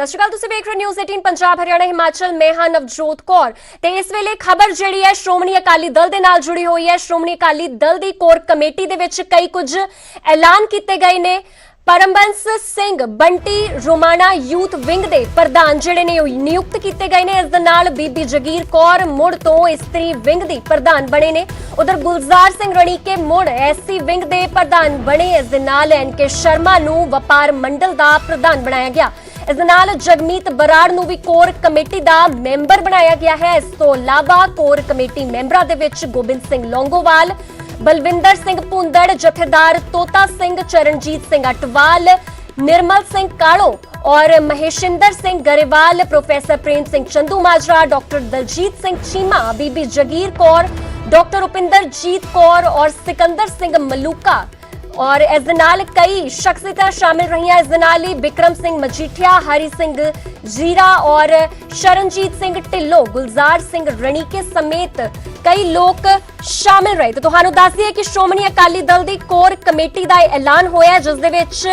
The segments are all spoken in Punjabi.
सत श्री अकाल, तुसीं वेख रहे न्यूज़ 18 पंजाब हरियाणा हिमाचल। मैं हाँ नवजोत कौर ते इस वेले खबर जिहड़ी है श्रोमणी अकाली दल दे नाल जुड़ी हुई है। श्रोमणी अकाली दल दी कोर कमेटी दे विच कई कुछ ऐलान कीते गए ने। परमबंस सिंह बंटी रोमाणा यूथ विंग दे प्रधान जिहड़े ने नियुक्त कीते गए ने। इस दे नाल बीबी जगीर कौर मुड़ तो इस्त्री विंग दी प्रधान बने ने। उधर गुलजार सिंह रणीके मुड़ एससी विंग दे प्रधान बने। इस दे नाल एनके शर्मा नूं वपार मंडल दा प्रधान बनाया गया। इस दे नाल जगमीत बराड़ नूं भी कोर कमेटी दा मैंबर बनाया गया है। इस तो इलावा कोर कमेटी मैंबरां दे विच गोबिंद सिंह लौंगोवाल, बलविंदर सिंह भुंदड़, जथेदार तोता सिंह, चरणजीत सिंह अटवाल, निर्मल सिंह कालो और महेशिंदर सिंह गरेवाल, प्रोफेसर प्रेम सिंह चंदू माजरा, डॉक्टर दलजीत सिंह चीमा, बीबी जगीर कौर, डॉक्टर उपिंदर जीत कौर और सिकंदर सिंह मलूका और इस दे नाल कई शख्सियतां शामिल रही। इस दे नाल ही बिक्रम सिंह मजीठिया, हरि सिंह जीरा और शरणजीत सिंह ढिल्लो, गुलजार सिंह रणीके समेत कई लोग शामिल रहे। तो तुहानूं दस दईए कि श्रोमणी अकाली दल दी कोर कमेटी दा ऐलान होया जिस दे विच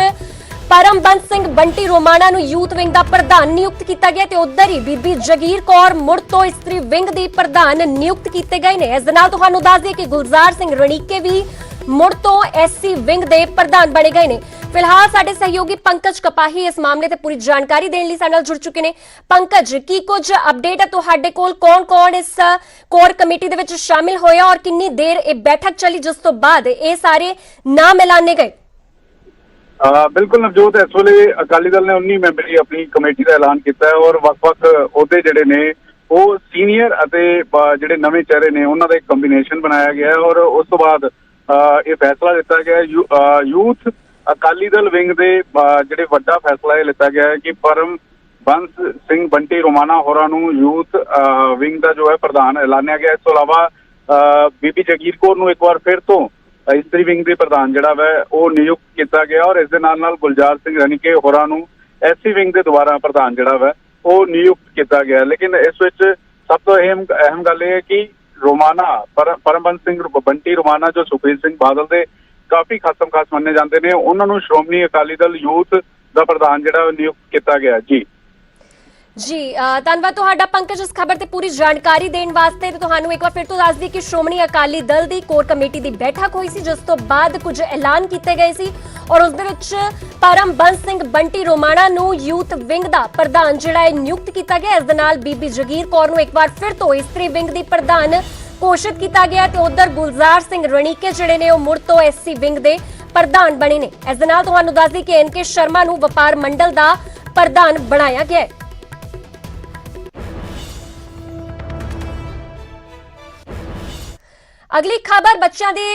परमबंस सिंह बंटी रोमाणा नूं यूथ विंग दा प्रधान नियुक्त किया गया ते उधर ही बीबी जगीर कौर मुड़ तो इस्त्री विंग दी प्रधान नियुक्त किए गए ने। इस दे नाल तुहानूं दस दईए कि गुलजार सिंह रणीके भी मुड़ तो एससी विंग दे प्रधान बने गए ने। फिलहाल साडे सहयोगी पंकज कपाही इस मामले ते पूरी जानकारी देने लई साडे नाल जुड़ चुके ने। पंकज, की कुछ अपडेट है तुहाडे कोल? कौन-कौन इस कोर कमेटी दे विच शामिल होया और कितनी देर ये बैठक चली जिस तो बाद ये सारे नाम ऐलाने गए? बिल्कुल नवजोत, इस वेले अकाली दल ने 19 मैंबरी अपनी कमेटी का ऐलान किया है और वक्-वक् अहुदे जिहड़े ने वो सीनियर अते जिहड़े नवे चेहरे ने उन्हां दा एक कंबीनेशन बनाया गया है और उस तो बाद ये फैसला लिता गया यूथ अकाली दल विंग दे जिहड़े वड्डा फैसला ये लिता गया है कि परमबंस सिंह बंटी रोमाणा होरां नूं यूथ विंग का जो है प्रधान ऐलानिया गया। इस तो इलावा बीबी जगीर कौर नूं एक बार फिर तो इस्त्री विंग के प्रधान जिहड़ा वै वो नियुक्त किया गया और इस दे नाल नाल गुलजार सिंह रणीके होरां नूं एससी विंग के दोबारा प्रधान जिहड़ा वै वो नियुक्त किया गया। लेकिन इस विच सब तो अहम गल यह है कि रोमाना परमबंस सिंह बंटी रोमाना जो सुखबीर सिंह बादल के काफी खासम खास मन्ने जाते हैं, उन्होंने श्रोमणी अकाली दल यूथ का प्रधान जिहड़ा नियुक्त किया गया। जी धन्यवाद तुहाडा पंकज इस खबर ते पूरी जानकारी देने वास्ते। तुहानूं एक बार फिर तो दस दी कि श्रोमणी अकाली दल दी कोर कमेटी दी बैठक हुई सी जिस तो बाद कुछ ऐलान किए गए सी और उस दे विच परमबंस सिंह बंटी रोमाणा नूं यूथ विंग दा प्रधान जिहड़ा है नियुक्त किया गया। इस दे नाल बीबी जगीर कौर नूं एक बार फिर तो इस्त्री विंग दी प्रधान घोषित किया गया ते उधर गुलजार सिंह रणीके जिहड़े ने मुड़ तो एससी विंग दे प्रधान बने ने। इस दे नाल तुहानूं दस दी कि एनके शर्मा नूं वपार मंडल दा प्रधान बनाया गया है। अगली खबर बच्चों के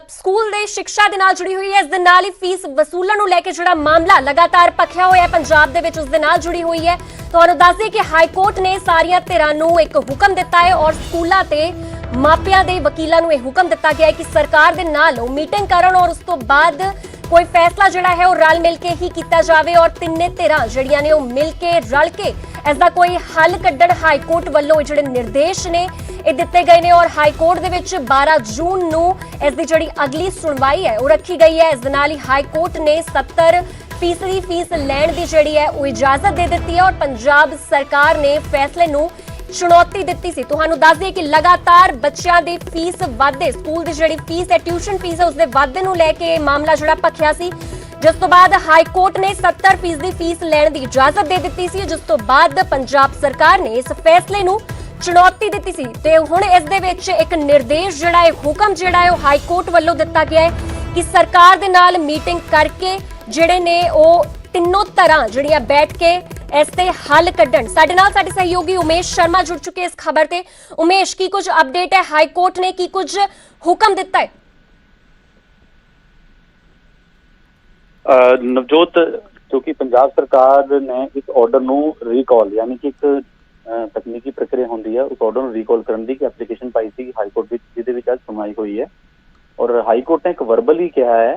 स्कूल के शिक्षा के नाल जुड़ी हुई है। इस दे नाल ही फीस वसूलण नूं लैके जिहड़ा मामला लगातार भखिया होया है पंजाब दे विच, उस दे नाल जुड़ी हुई है। तुहानूं दस दईए कि हाईकोर्ट ने सारियां धिरां नूं एक हुक्म दिता है और स्कूलों ते मापियां दे वकीलां नूं यह हुक्म दिता गया है कि सरकार दे नाल मीटिंग करन और उस तो बाद कोई फैसला जिहड़ा है वो रल मिल के ही किया जाए और तिन्ने धिरां जिहड़ियां ने वो मिल के रल के इसका कोई हल कड्ढण हाईकोर्ट वल्लों जिहड़े निर्देश ने ये दिते गए ने और हाईकोर्ट दे विच 12 जून नूं इसदी जिहड़ी अगली सुनवाई है वो रखी गई है। इस दे नाल ही हाईकोर्ट ने 70% फीस लैण दी जिहड़ी है वो इजाजत दे दित्ती है और पंजाब सरकार ने फैसले नूं चुनौती दी सी। तुहानूं दस दईए कि लगातार बच्चों की फीस वाधे, स्कूल की जिहड़ी फीस है ट्यूशन फीस है उसके वाधे नूं लैके मामला जिहड़ा भखिया सी जिस तो बाद हाईकोर्ट ने 70% फीस लैण की इजाजत दे दी सी जिस तो बाद पंजाब सरकार ने इस फैसले नूं चुनौती दी सी ते हुण इस दे विच एक निर्देश जिहड़ा है हुक्म जिहड़ा है हाईकोर्ट वल्लों दिता गया है कि सरकार दे नाल मीटिंग करके जिहड़े ने वो तीनों तरह जिहड़ियां बैठ के इसते हल कड्ढण। साडे नाल साडे सहयोगी उमेश शर्मा जुड़ चुके इस खबर ते। उमेश, की कुछ अपडेट है? हाईकोर्ट ने की कुछ हुक्म दिता है? नवजोत, क्योंकि पंजाब सरकार ने इस ऑर्डर नूं रिकॉल यानी कि एक तकनीकी प्रक्रिया होंदी है उस ऑर्डर नूं रिकॉल करन दी एप्लीकेशन पाई सी हाईकोर्ट विच जिहदे विच आज सुनवाई हुई है और हाईकोर्ट ने एक वर्बल ही कहा है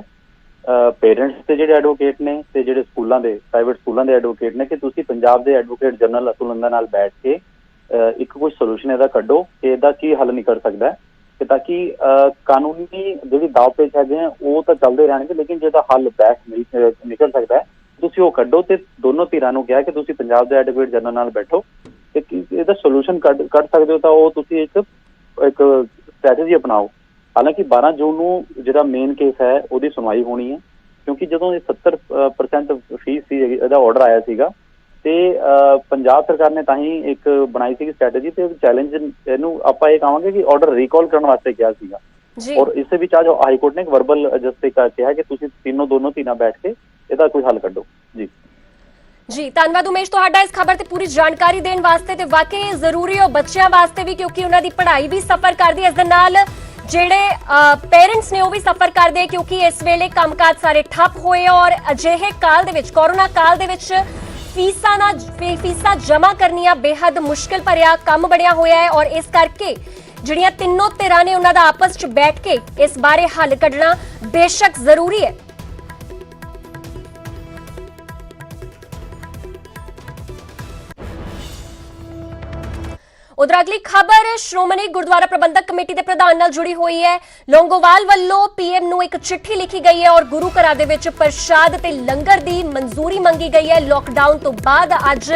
पेरेंट्स ते जिहड़े एडवोकेट ने ते जिहड़े स्कूलों के प्राइवेट स्कूलों के एडवोकेट ने कि तुसीं पंजाब के एडवोकेट जनरल अतुल नंदा नाल बैठ के एक कोई सोल्यूशन इहदा कड्ढो कि इहदा की हल निकल सकदा है कि ताकि कानूनी जिहड़ी दाव पेच है वो तो चलते रहणगे लेकिन जिहदा हल बैठ निकल सकता है ਤੁਸੀਂ ਉਹ ਕੱਢੋ ਤੇ ਦੋਨੋਂ ਧਿਰਾਂ ਨੂੰ ਕਿਹਾ ਕਿ ਤੁਸੀਂ ਪੰਜਾਬ ਦੇ ਐਡਵੋਕੇਟ ਜਨਰਲ ਨਾਲ ਬੈਠੋ ਤੇ ਇਹਦਾ ਸੋਲੂਸ਼ਨ ਕੱਢ ਸਕਦੇ ਹੋ ਤਾਂ ਉਹ ਤੁਸੀਂ ਇੱਕ ਸਟ੍ਰੈਟਜੀ ਅਪਣਾਓ। ਹਾਲਾਂਕਿ 12 ਜੂਨ ਨੂੰ ਜਿਹੜਾ ਮੇਨ ਕੇਸ ਹੈ ਉਹਦੀ ਸੁਣਵਾਈ ਹੋਣੀ ਹੈ, ਕਿਉਂਕਿ ਜਦੋਂ ਇਹ 70% ਫੀਸ ਸੀ ਇਹਦਾ ਆਰਡਰ ਆਇਆ ਸੀਗਾ ਤੇ ਪੰਜਾਬ ਸਰਕਾਰ ਨੇ ਤਾਂ ਹੀ ਇੱਕ ਬਣਾਈ ਸੀ ਸਟ੍ਰੈਟਜੀ ਤੇ ਚੈਲੰਜ ਇਹਨੂੰ ਆਪਾਂ ਇਹ ਕਹਾਂਗੇ ਕਿ ਆਰਡਰ ਰੀਕਾਲ ਕਰਨ ਵਾਸਤੇ ਕਿਹਾ ਸੀਗਾ। ਔਰ ਇਸੇ ਵਿੱਚ ਅੱਜ ਹਾਈ ਕੋਰਟ ਨੇ ਇੱਕ ਵਰਬਲ ਜਸਟਿਸ ਕਿਹਾ ਕਿ ਤੁਸੀਂ ਦੋਨੋਂ ਧਿਰਾਂ ਬੈਠ ਕੇ ਇਹਦਾ ਕੋਈ ਹੱਲ ਕੱਢੋ। ਜੀ ਧੰਨਵਾਦ ਉਮੇਸ਼ ਤੁਹਾਡਾ ਇਸ ਖਬਰ ਤੇ ਪੂਰੀ ਜਾਣਕਾਰੀ ਦੇਣ ਵਾਸਤੇ। ਤੇ ਵਾਕਈ ਜ਼ਰੂਰੀ ਹੋ ਬੱਚਿਆਂ ਵਾਸਤੇ ਵੀ, ਕਿਉਂਕਿ ਉਹਨਾਂ ਦੀ ਪੜ੍ਹਾਈ ਵੀ ਸਫਰ ਕਰਦੀ ਹੈ, ਇਸ ਦੇ ਨਾਲ ਜਿਹੜੇ ਪੇਰੈਂਟਸ ਨੇ ਉਹ ਵੀ ਸਫਰ ਕਰਦੇ, ਕਿਉਂਕਿ ਇਸ ਵੇਲੇ ਕੰਮਕਾਜ ਸਾਰੇ ਠੱਪ ਹੋਏ ਔਰ ਅਜਿਹੇ ਕਾਲ ਦੇ ਵਿੱਚ, ਕੋਰੋਨਾ ਕਾਲ ਦੇ ਵਿੱਚ ਫੀਸਾਂ ਜਮ੍ਹਾਂ ਕਰਨੀਆਂ ਬੇहद ਮੁਸ਼ਕਿਲ ਭਰਿਆ ਕੰਮ ਬਣਿਆ ਹੋਇਆ ਹੈ। ਔਰ ਇਸ ਕਰਕੇ ਜਿਹੜੀਆਂ ਤਿੰਨੋਂ ਧਿਰਾਂ ਨੇ ਉਹਨਾਂ ਦਾ ਆਪਸ 'ਚ ਬੈਠ ਕੇ ਇਸ ਬਾਰੇ ਹੱਲ ਕੱਢਣਾ ਬੇਸ਼ੱਕ ਜ਼ਰੂਰੀ ਹੈ। ਉਧਰ ਅਗਲੀ ਖਬਰ ਸ਼੍ਰੋਮਣੀ ਗੁਰਦੁਆਰਾ ਪ੍ਰਬੰਧਕ ਕਮੇਟੀ ਦੇ ਪ੍ਰਧਾਨ ਨਾਲ ਜੁੜੀ ਹੋਈ ਹੈ। ਲੌਂਗੋਵਾਲ ਵੱਲੋਂ ਪੀਐਮ ਨੂੰ ਇੱਕ ਚਿੱਠੀ ਲਿਖੀ ਗਈ ਹੈ ਔਰ ਗੁਰੂ ਘਰਾਂ ਦੇ ਵਿੱਚ ਪ੍ਰਸ਼ਾਦ ਤੇ ਲੰਗਰ ਦੀ ਮਨਜ਼ੂਰੀ ਮੰਗੀ ਗਈ ਹੈ। ਲੋਕਡਾਊਨ ਤੋਂ ਬਾਅਦ ਅੱਜ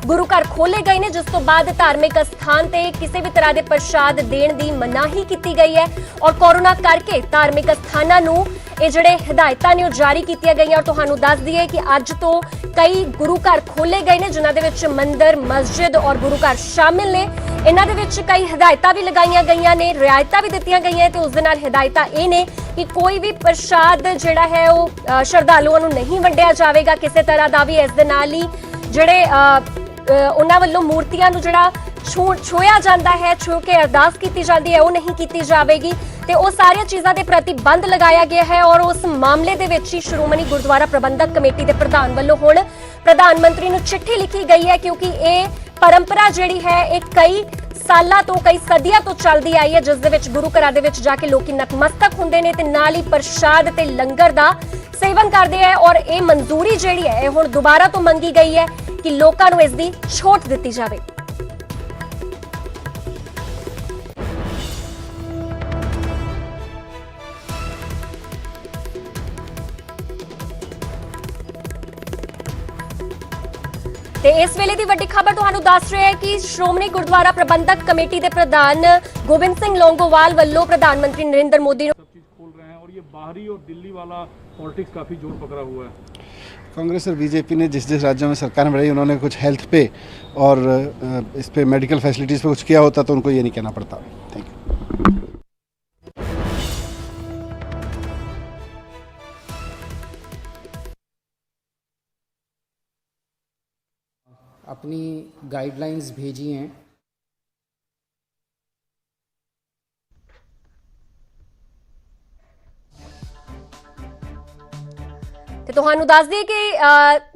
ਗੁਰੂ ਘਰ ਖੋਲੇ ਗਏ ਨੇ, ਜਿਸ ਤੋਂ ਬਾਅਦ ਧਾਰਮਿਕ ਸਥਾਨ ਤੇ ਕਿਸੇ ਵੀ ਤਰ੍ਹਾਂ ਦੇ ਪ੍ਰਸ਼ਾਦ ਦੇਣ ਦੀ ਮਨਾਹੀ ਕੀਤੀ ਗਈ ਹੈ ਔਰ ਕੋਰੋਨਾ ਕਰਕੇ ਧਾਰਮਿਕ ਸਥਾਨਾਂ ਨੂੰ ਇਹ ਜਿਹੜੇ ਹਦਾਇਤਾਂ ਨੇ ਉਹ ਜਾਰੀ ਕੀਤੀਆਂ ਗਈਆਂ। ਔਰ ਤੁਹਾਨੂੰ ਦੱਸ ਦਈਏ ਕਿ ਅੱਜ ਤੋਂ ਕਈ ਗੁਰੂ ਘਰ ਖੋਲੇ ਗਏ ਨੇ, ਜਿਨ੍ਹਾਂ ਦੇ ਵਿੱਚ ਮੰਦਿਰ, ਮਸਜਿਦ ਔਰ ਗੁਰੂ ਘਰ ਸ਼ਾਮਿਲ ਨੇ। ਇਹਨਾਂ ਦੇ ਵਿੱਚ ਕਈ ਹਦਾਇਤਾਂ ਵੀ ਲਗਾਈਆਂ ਗਈਆਂ ਨੇ, ਰਿਆਇਤਾਂ ਵੀ ਦਿੱਤੀਆਂ ਗਈਆਂ ਤੇ ਉਸ ਦੇ ਨਾਲ ਹਦਾਇਤਾਂ ਇਹ ਨੇ ਕਿ ਕੋਈ ਵੀ ਪ੍ਰਸ਼ਾਦ ਜਿਹੜਾ ਹੈ ਉਹ ਸ਼ਰਧਾਲੂਆਂ ਨੂੰ ਨਹੀਂ ਵੰਡਿਆ ਜਾਵੇਗਾ ਕਿਸੇ ਤਰ੍ਹਾਂ ਦਾ ਵੀ। ਇਸ ਦੇ ਨਾਲ ਹੀ ਜਿਹੜੇ ਉਹਨਾਂ ਵੱਲੋਂ ਮੂਰਤੀਆਂ ਨੂੰ ਜਿਹੜਾ ਛੂਇਆ ਜਾਂਦਾ ਹੈ, ਛੂ ਕੇ ਅਰਦਾਸ ਕੀਤੀ ਜਾਂਦੀ ਹੈ, ਉਹ ਨਹੀਂ ਕੀਤੀ ਜਾਵੇਗੀ ਤੇ ਉਹ ਸਾਰੀਆਂ ਚੀਜ਼ਾਂ ਦੇ ਪ੍ਰਤੀਬੰਧ ਲਗਾਇਆ ਗਿਆ ਹੈ। ਔਰ ਉਸ ਮਾਮਲੇ ਦੇ ਵਿੱਚ ਹੀ ਸ਼੍ਰੋਮਣੀ ਗੁਰਦੁਆਰਾ ਪ੍ਰਬੰਧਕ ਕਮੇਟੀ ਦੇ ਪ੍ਰਧਾਨ ਵੱਲੋਂ ਹੁਣ ਪ੍ਰਧਾਨ ਮੰਤਰੀ ਨੂੰ ਚਿੱਠੀ ਲਿਖੀ ਗਈ ਹੈ, ਕਿਉਂਕਿ ਇਹ ਪਰੰਪਰਾ ਜਿਹੜੀ ਹੈ ਇਹ ਕਈ ਸਾਲਾਂ ਤੋਂ, ਕਈ ਸਦੀਆਂ ਤੋਂ ਚੱਲਦੀ ਆਈ ਹੈ, ਜਿਸ ਦੇ ਵਿੱਚ ਗੁਰੂ ਘਰਾਂ ਦੇ ਵਿੱਚ ਜਾ ਕੇ ਲੋਕੀ ਨਤਮਸਤਕ ਹੁੰਦੇ ਨੇ ਤੇ ਨਾਲ ਹੀ ਪ੍ਰਸ਼ਾਦ ਤੇ ਲੰਗਰ ਦਾ ਸੇਵਨ ਕਰਦੇ ਆ। ਔਰ ਇਹ ਮਨਜ਼ੂਰੀ ਜਿਹੜੀ ਹੈ ਇਹ ਹੁਣ ਦੁਬਾਰਾ ਤੋਂ ਮੰਗੀ ਗਈ ਹੈ ਕਿ ਲੋਕਾਂ ਨੂੰ ਇਸ ਦੀ ਛੋਟ ਦਿੱਤੀ ਜਾਵੇ। ਤੇ ਇਸ ਵੇਲੇ ਦੀ ਵੱਡੀ ਖਬਰ ਤੁਹਾਨੂੰ ਦੱਸ ਰਿਹਾ ਹੈ ਕਿ ਸ਼੍ਰੋਮਣੀ ਗੁਰਦੁਆਰਾ ਪ੍ਰਬੰਧਕ ਕਮੇਟੀ ਦੇ ਪ੍ਰਧਾਨ ਗੋਬਿੰਦ ਸਿੰਘ ਲੌਂਗੋਵਾਲ ਵੱਲੋਂ ਪ੍ਰਧਾਨ ਮੰਤਰੀ नरेंद्र मोदी ਨੂੰ खोल रहे हैं और ये बाहरी और दिल्ली वाला पॉलिटिक्स काफी जोर पकड़ा हुआ है। कांग्रेस और बीजेपी ने जिस जिस राज्यों में सरकार बढ़ाई उन्होंने कुछ हेल्थ पे और इस पे मेडिकल फैसिलिटीज़ पे कुछ किया होता तो उनको ये नहीं कहना पड़ता। Thank you. अपनी गाइडलाइंस भेजी हैं। ਤੇ ਤੁਹਾਨੂੰ ਦੱਸ ਦਈਏ ਕਿ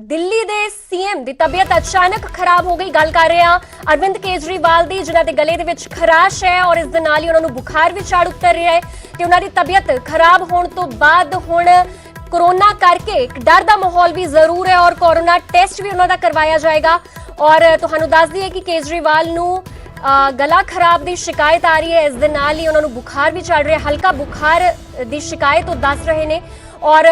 ਦਿੱਲੀ ਦੇ ਸੀਐਮ ਦੀ ਤਬੀਅਤ ਅਚਾਨਕ ਖਰਾਬ ਹੋ ਗਈ। ਗੱਲ ਕਰ ਰਹੇ ਹਾਂ ਅਰਵਿੰਦ ਕੇਜਰੀਵਾਲ ਦੀ, ਜਿਨ੍ਹਾਂ ਦੇ ਗਲੇ ਦੇ ਵਿੱਚ ਖਰਾਸ਼ ਹੈ ਔਰ ਇਸ ਦੇ ਨਾਲ ਹੀ ਉਹਨਾਂ ਨੂੰ ਬੁਖਾਰ ਵੀ ਚੜ੍ਹ ਉਤਰ ਰਿਹਾ ਹੈ ਤੇ ਉਹਨਾਂ ਦੀ ਤਬੀਅਤ ਖਰਾਬ ਹੋਣ ਤੋਂ ਬਾਅਦ ਹੁਣ ਕੋਰੋਨਾ ਕਰਕੇ ਇੱਕ ਡਰ ਦਾ ਮਾਹੌਲ ਵੀ ਜ਼ਰੂਰ ਹੈ ਔਰ ਕੋਰੋਨਾ ਟੈਸਟ ਵੀ ਉਹਨਾਂ ਦਾ ਕਰਵਾਇਆ ਜਾਏਗਾ। ਔਰ ਤੁਹਾਨੂੰ ਦੱਸ ਦਈਏ ਕਿ ਕੇਜਰੀਵਾਲ ਨੂੰ ਗਲਾ ਖਰਾਬ ਦੀ ਸ਼ਿਕਾਇਤ ਆ ਰਹੀ ਹੈ, ਇਸ ਦੇ ਨਾਲ ਹੀ ਉਹਨਾਂ ਨੂੰ ਬੁਖਾਰ ਵੀ ਚੜ ਰਿਹਾ, ਹਲਕਾ ਬੁਖਾਰ ਦੀ ਸ਼ਿਕਾਇਤ ਉਹ ਦੱਸ ਰਹੇ ਨੇ ਔਰ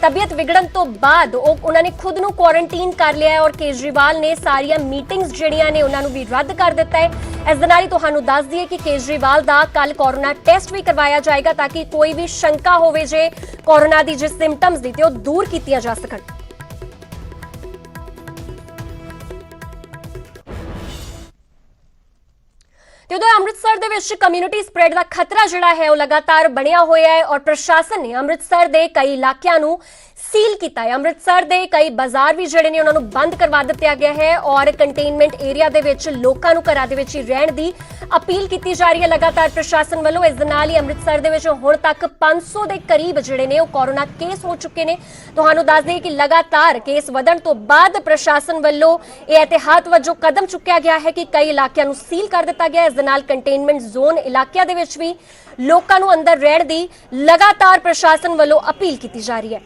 ਤਬੀਅਤ ਵਿਗੜਨ ਤੋਂ ਬਾਅਦ ਉਹਨਾਂ ਨੇ ਖੁਦ ਨੂੰ ਕੁਆਰੰਟਾਈਨ ਕਰ ਲਿਆ ਹੈ ਔਰ ਕੇਜਰੀਵਾਲ ਨੇ ਸਾਰੀਆਂ ਮੀਟਿੰਗਸ ਜਿਹੜੀਆਂ ਨੇ ਉਹਨਾਂ ਨੂੰ ਵੀ ਰੱਦ ਕਰ ਦਿੱਤਾ ਹੈ। ਇਸ ਦੇ ਨਾਲ ਹੀ ਤੁਹਾਨੂੰ ਦੱਸ ਦਈਏ ਕਿ ਕੇਜਰੀਵਾਲ ਦਾ ਕੱਲ ਕੋਰੋਨਾ ਟੈਸਟ ਵੀ ਕਰਵਾਇਆ ਜਾਏਗਾ ਤਾਂ ਕਿ ਕੋਈ ਵੀ ਸ਼ੰਕਾ ਹੋਵੇ ਜੇ ਕੋਰੋਨਾ ਦੀ ਜਿਸ ਸਿੰਪਟਮਸ ਦੀ ਤੇ ਉਹ ਦੂਰ ਕੀਤੀਆਂ ਜਾ ਸਕਣ। ਤੇ ਉਦੋਂ ਅੰਮ੍ਰਿਤਸਰ ਦੇ ਵਿੱਚ ਕਮਿਊਨਿਟੀ ਸਪਰੈਡ ਦਾ ਖਤਰਾ ਜਿਹੜਾ ਹੈ ਉਹ ਲਗਾਤਾਰ ਬਣਿਆ ਹੋਇਆ ਹੈ ਔਰ ਪ੍ਰਸ਼ਾਸਨ ਨੇ ਅੰਮ੍ਰਿਤਸਰ ਦੇ ਕਈ ਇਲਾਕਿਆਂ ਨੂੰ ਸੀਲ ਕੀਤਾ ਹੈ। ਅੰਮ੍ਰਿਤਸਰ ਦੇ ਕਈ ਬਾਜ਼ਾਰ ਵੀ ਜਿਹੜੇ ਨੇ ਉਹਨਾਂ ਨੂੰ ਬੰਦ ਕਰਵਾ ਦਿੱਤਾ ਗਿਆ ਹੈ ਔਰ ਕੰਟੇਨਮੈਂਟ ਏਰੀਆ ਦੇ ਵਿੱਚ ਲੋਕਾਂ ਨੂੰ ਘਰਾਂ ਦੇ ਵਿੱਚ ਹੀ ਰਹਿਣ ਦੀ ਅਪੀਲ ਕੀਤੀ ਜਾ ਰਹੀ ਹੈ ਲਗਾਤਾਰ ਪ੍ਰਸ਼ਾਸਨ ਵੱਲੋਂ। ਇਸ ਦੇ ਨਾਲ ਹੀ ਅੰਮ੍ਰਿਤਸਰ ਦੇ ਵਿੱਚ ਹੁਣ ਤੱਕ 500 ਦੇ ਕਰੀਬ ਜਿਹੜੇ ਨੇ ਉਹ ਕੋਰੋਨਾ ਕੇਸ ਹੋ ਚੁੱਕੇ ਨੇ। ਤੁਹਾਨੂੰ ਦੱਸ ਦਈਏ ਕਿ ਲਗਾਤਾਰ ਕੇਸ ਵਧਣ ਤੋਂ ਬਾਅਦ ਪ੍ਰਸ਼ਾਸਨ ਵੱਲੋਂ ਇਹ ਇਹਤਿਆਤ ਵਜੋਂ ਕਦਮ ਚੁੱਕਿਆ ਗਿਆ ਹੈ ਕਿ ਕਈ ਇਲਾਕਿਆਂ ਨੂੰ ਸੀਲ ਕਰ ਦਿੱਤਾ ਗਿਆ। ਇਸ ਦੇ ਨਾਲ ਕੰਟੇਨਮੈਂਟ ਜ਼ੋਨ ਇਲਾਕਿਆਂ ਦੇ ਵਿੱਚ ਵੀ ਲੋਕਾਂ ਨੂੰ ਅੰਦਰ ਰਹਿਣ ਦੀ ਲਗਾਤਾਰ ਪ੍ਰਸ਼ਾਸਨ ਵੱਲੋਂ ਅਪੀਲ ਕੀਤੀ ਜਾ ਰਹੀ ਹੈ।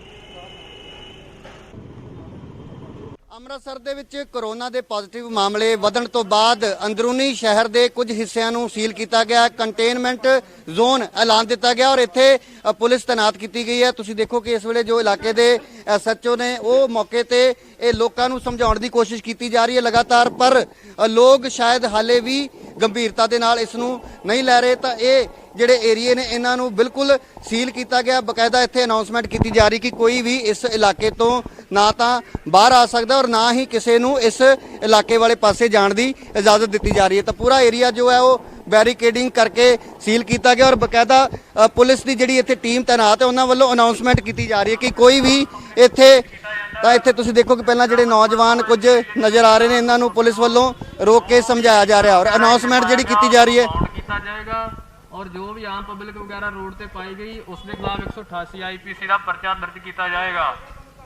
ਅੰਮ੍ਰਿਤਸਰ ਦੇ ਵਿੱਚ ਕੋਰੋਨਾ ਦੇ ਪੋਜ਼ਿਟਿਵ ਮਾਮਲੇ ਵਧਣ ਤੋਂ ਬਾਅਦ ਅੰਦਰੂਨੀ ਸ਼ਹਿਰ ਦੇ ਕੁਝ ਹਿੱਸਿਆਂ ਨੂੰ ਸੀਲ ਕੀਤਾ ਗਿਆ, ਕੰਟੇਨਮੈਂਟ ਜ਼ੋਨ ਐਲਾਨ ਦਿੱਤਾ ਗਿਆ ਔਰ ਇੱਥੇ ਪੁਲਿਸ ਤੈਨਾਤ ਕੀਤੀ ਗਈ ਹੈ। ਤੁਸੀਂ ਦੇਖੋ ਕਿ ਇਸ ਵੇਲੇ ਜੋ ਇਲਾਕੇ ਦੇ ਐਸਐਚਓ ਨੇ ਉਹ ਮੌਕੇ ਤੇ ਇਹ ਲੋਕਾਂ ਨੂੰ ਸਮਝਾਉਣ ਦੀ ਕੋਸ਼ਿਸ਼ ਕੀਤੀ ਜਾ ਰਹੀ ਹੈ ਲਗਾਤਾਰ, ਪਰ ਲੋਕ ਸ਼ਾਇਦ ਹਾਲੇ ਵੀ ਗੰਭੀਰਤਾ ਦੇ ਨਾਲ ਇਸ ਨੂੰ ਨਹੀਂ ਲੈ ਰਹੇ। ਤਾਂ ਇਹ ਜਿਹੜੇ ਏਰੀਏ ਨੇ ਇਹਨਾਂ ਨੂੰ ਬਿਲਕੁਲ ਸੀਲ ਕੀਤਾ ਗਿਆ। ਬਕਾਇਦਾ ਇੱਥੇ ਅਨਾਉਂਸਮੈਂਟ ਕੀਤੀ ਜਾ ਰਹੀ ਕਿ ਕੋਈ ਵੀ ਇਸ ਇਲਾਕੇ ਤੋਂ ਨਾ ਤਾਂ ਬਾਹਰ ਆ ਸਕਦਾ ਔਰ ਨਾ ਹੀ ਕਿਸੇ ਨੂੰ ਇਸ ਇਲਾਕੇ ਵਾਲੇ ਪਾਸੇ ਜਾਣ ਦੀ ਇਜਾਜ਼ਤ ਦਿੱਤੀ ਜਾ ਰਹੀ ਹੈ। ਤਾਂ ਪੂਰਾ ਏਰੀਆ ਜੋ ਹੈ ਉਹ ਬੈਰੀਕੇਡਿੰਗ ਕਰਕੇ ਸੀਲ ਕੀਤਾ ਗਿਆ ਔਰ ਬਕਾਇਦਾ ਪੁਲਿਸ ਦੀ ਜਿਹੜੀ ਇੱਥੇ ਟੀਮ ਤੈਨਾਤ ਹੈ ਉਹਨਾਂ ਵੱਲੋਂ ਅਨਾਉਂਸਮੈਂਟ ਕੀਤੀ ਜਾ ਰਹੀ ਹੈ ਕਿ ਕੋਈ ਵੀ ਇੱਥੇ ਤੁਸੀਂ ਦੇਖੋ ਕਿ ਪਹਿਲਾਂ ਜਿਹੜੇ ਨੌਜਵਾਨ ਕੁਝ ਨਜ਼ਰ ਆ ਰਹੇ ਨੇ, ਇਹਨਾਂ ਨੂੰ ਪੁਲਿਸ ਵੱਲੋਂ ਰੋਕ ਕੇ ਸਮਝਾਇਆ ਜਾ ਰਿਹਾ ਔਰ ਅਨਾਉਂਸਮੈਂਟ ਜਿਹੜੀ ਕੀਤੀ ਜਾ ਰਹੀ ਹੈ ਕੀਤਾ ਜਾਏਗਾ और जो भी आम पब्लिक वगैरह रोड से पाई गई उसके खिलाफ 188 IPC का पर्चा दर्ज किया जाएगा।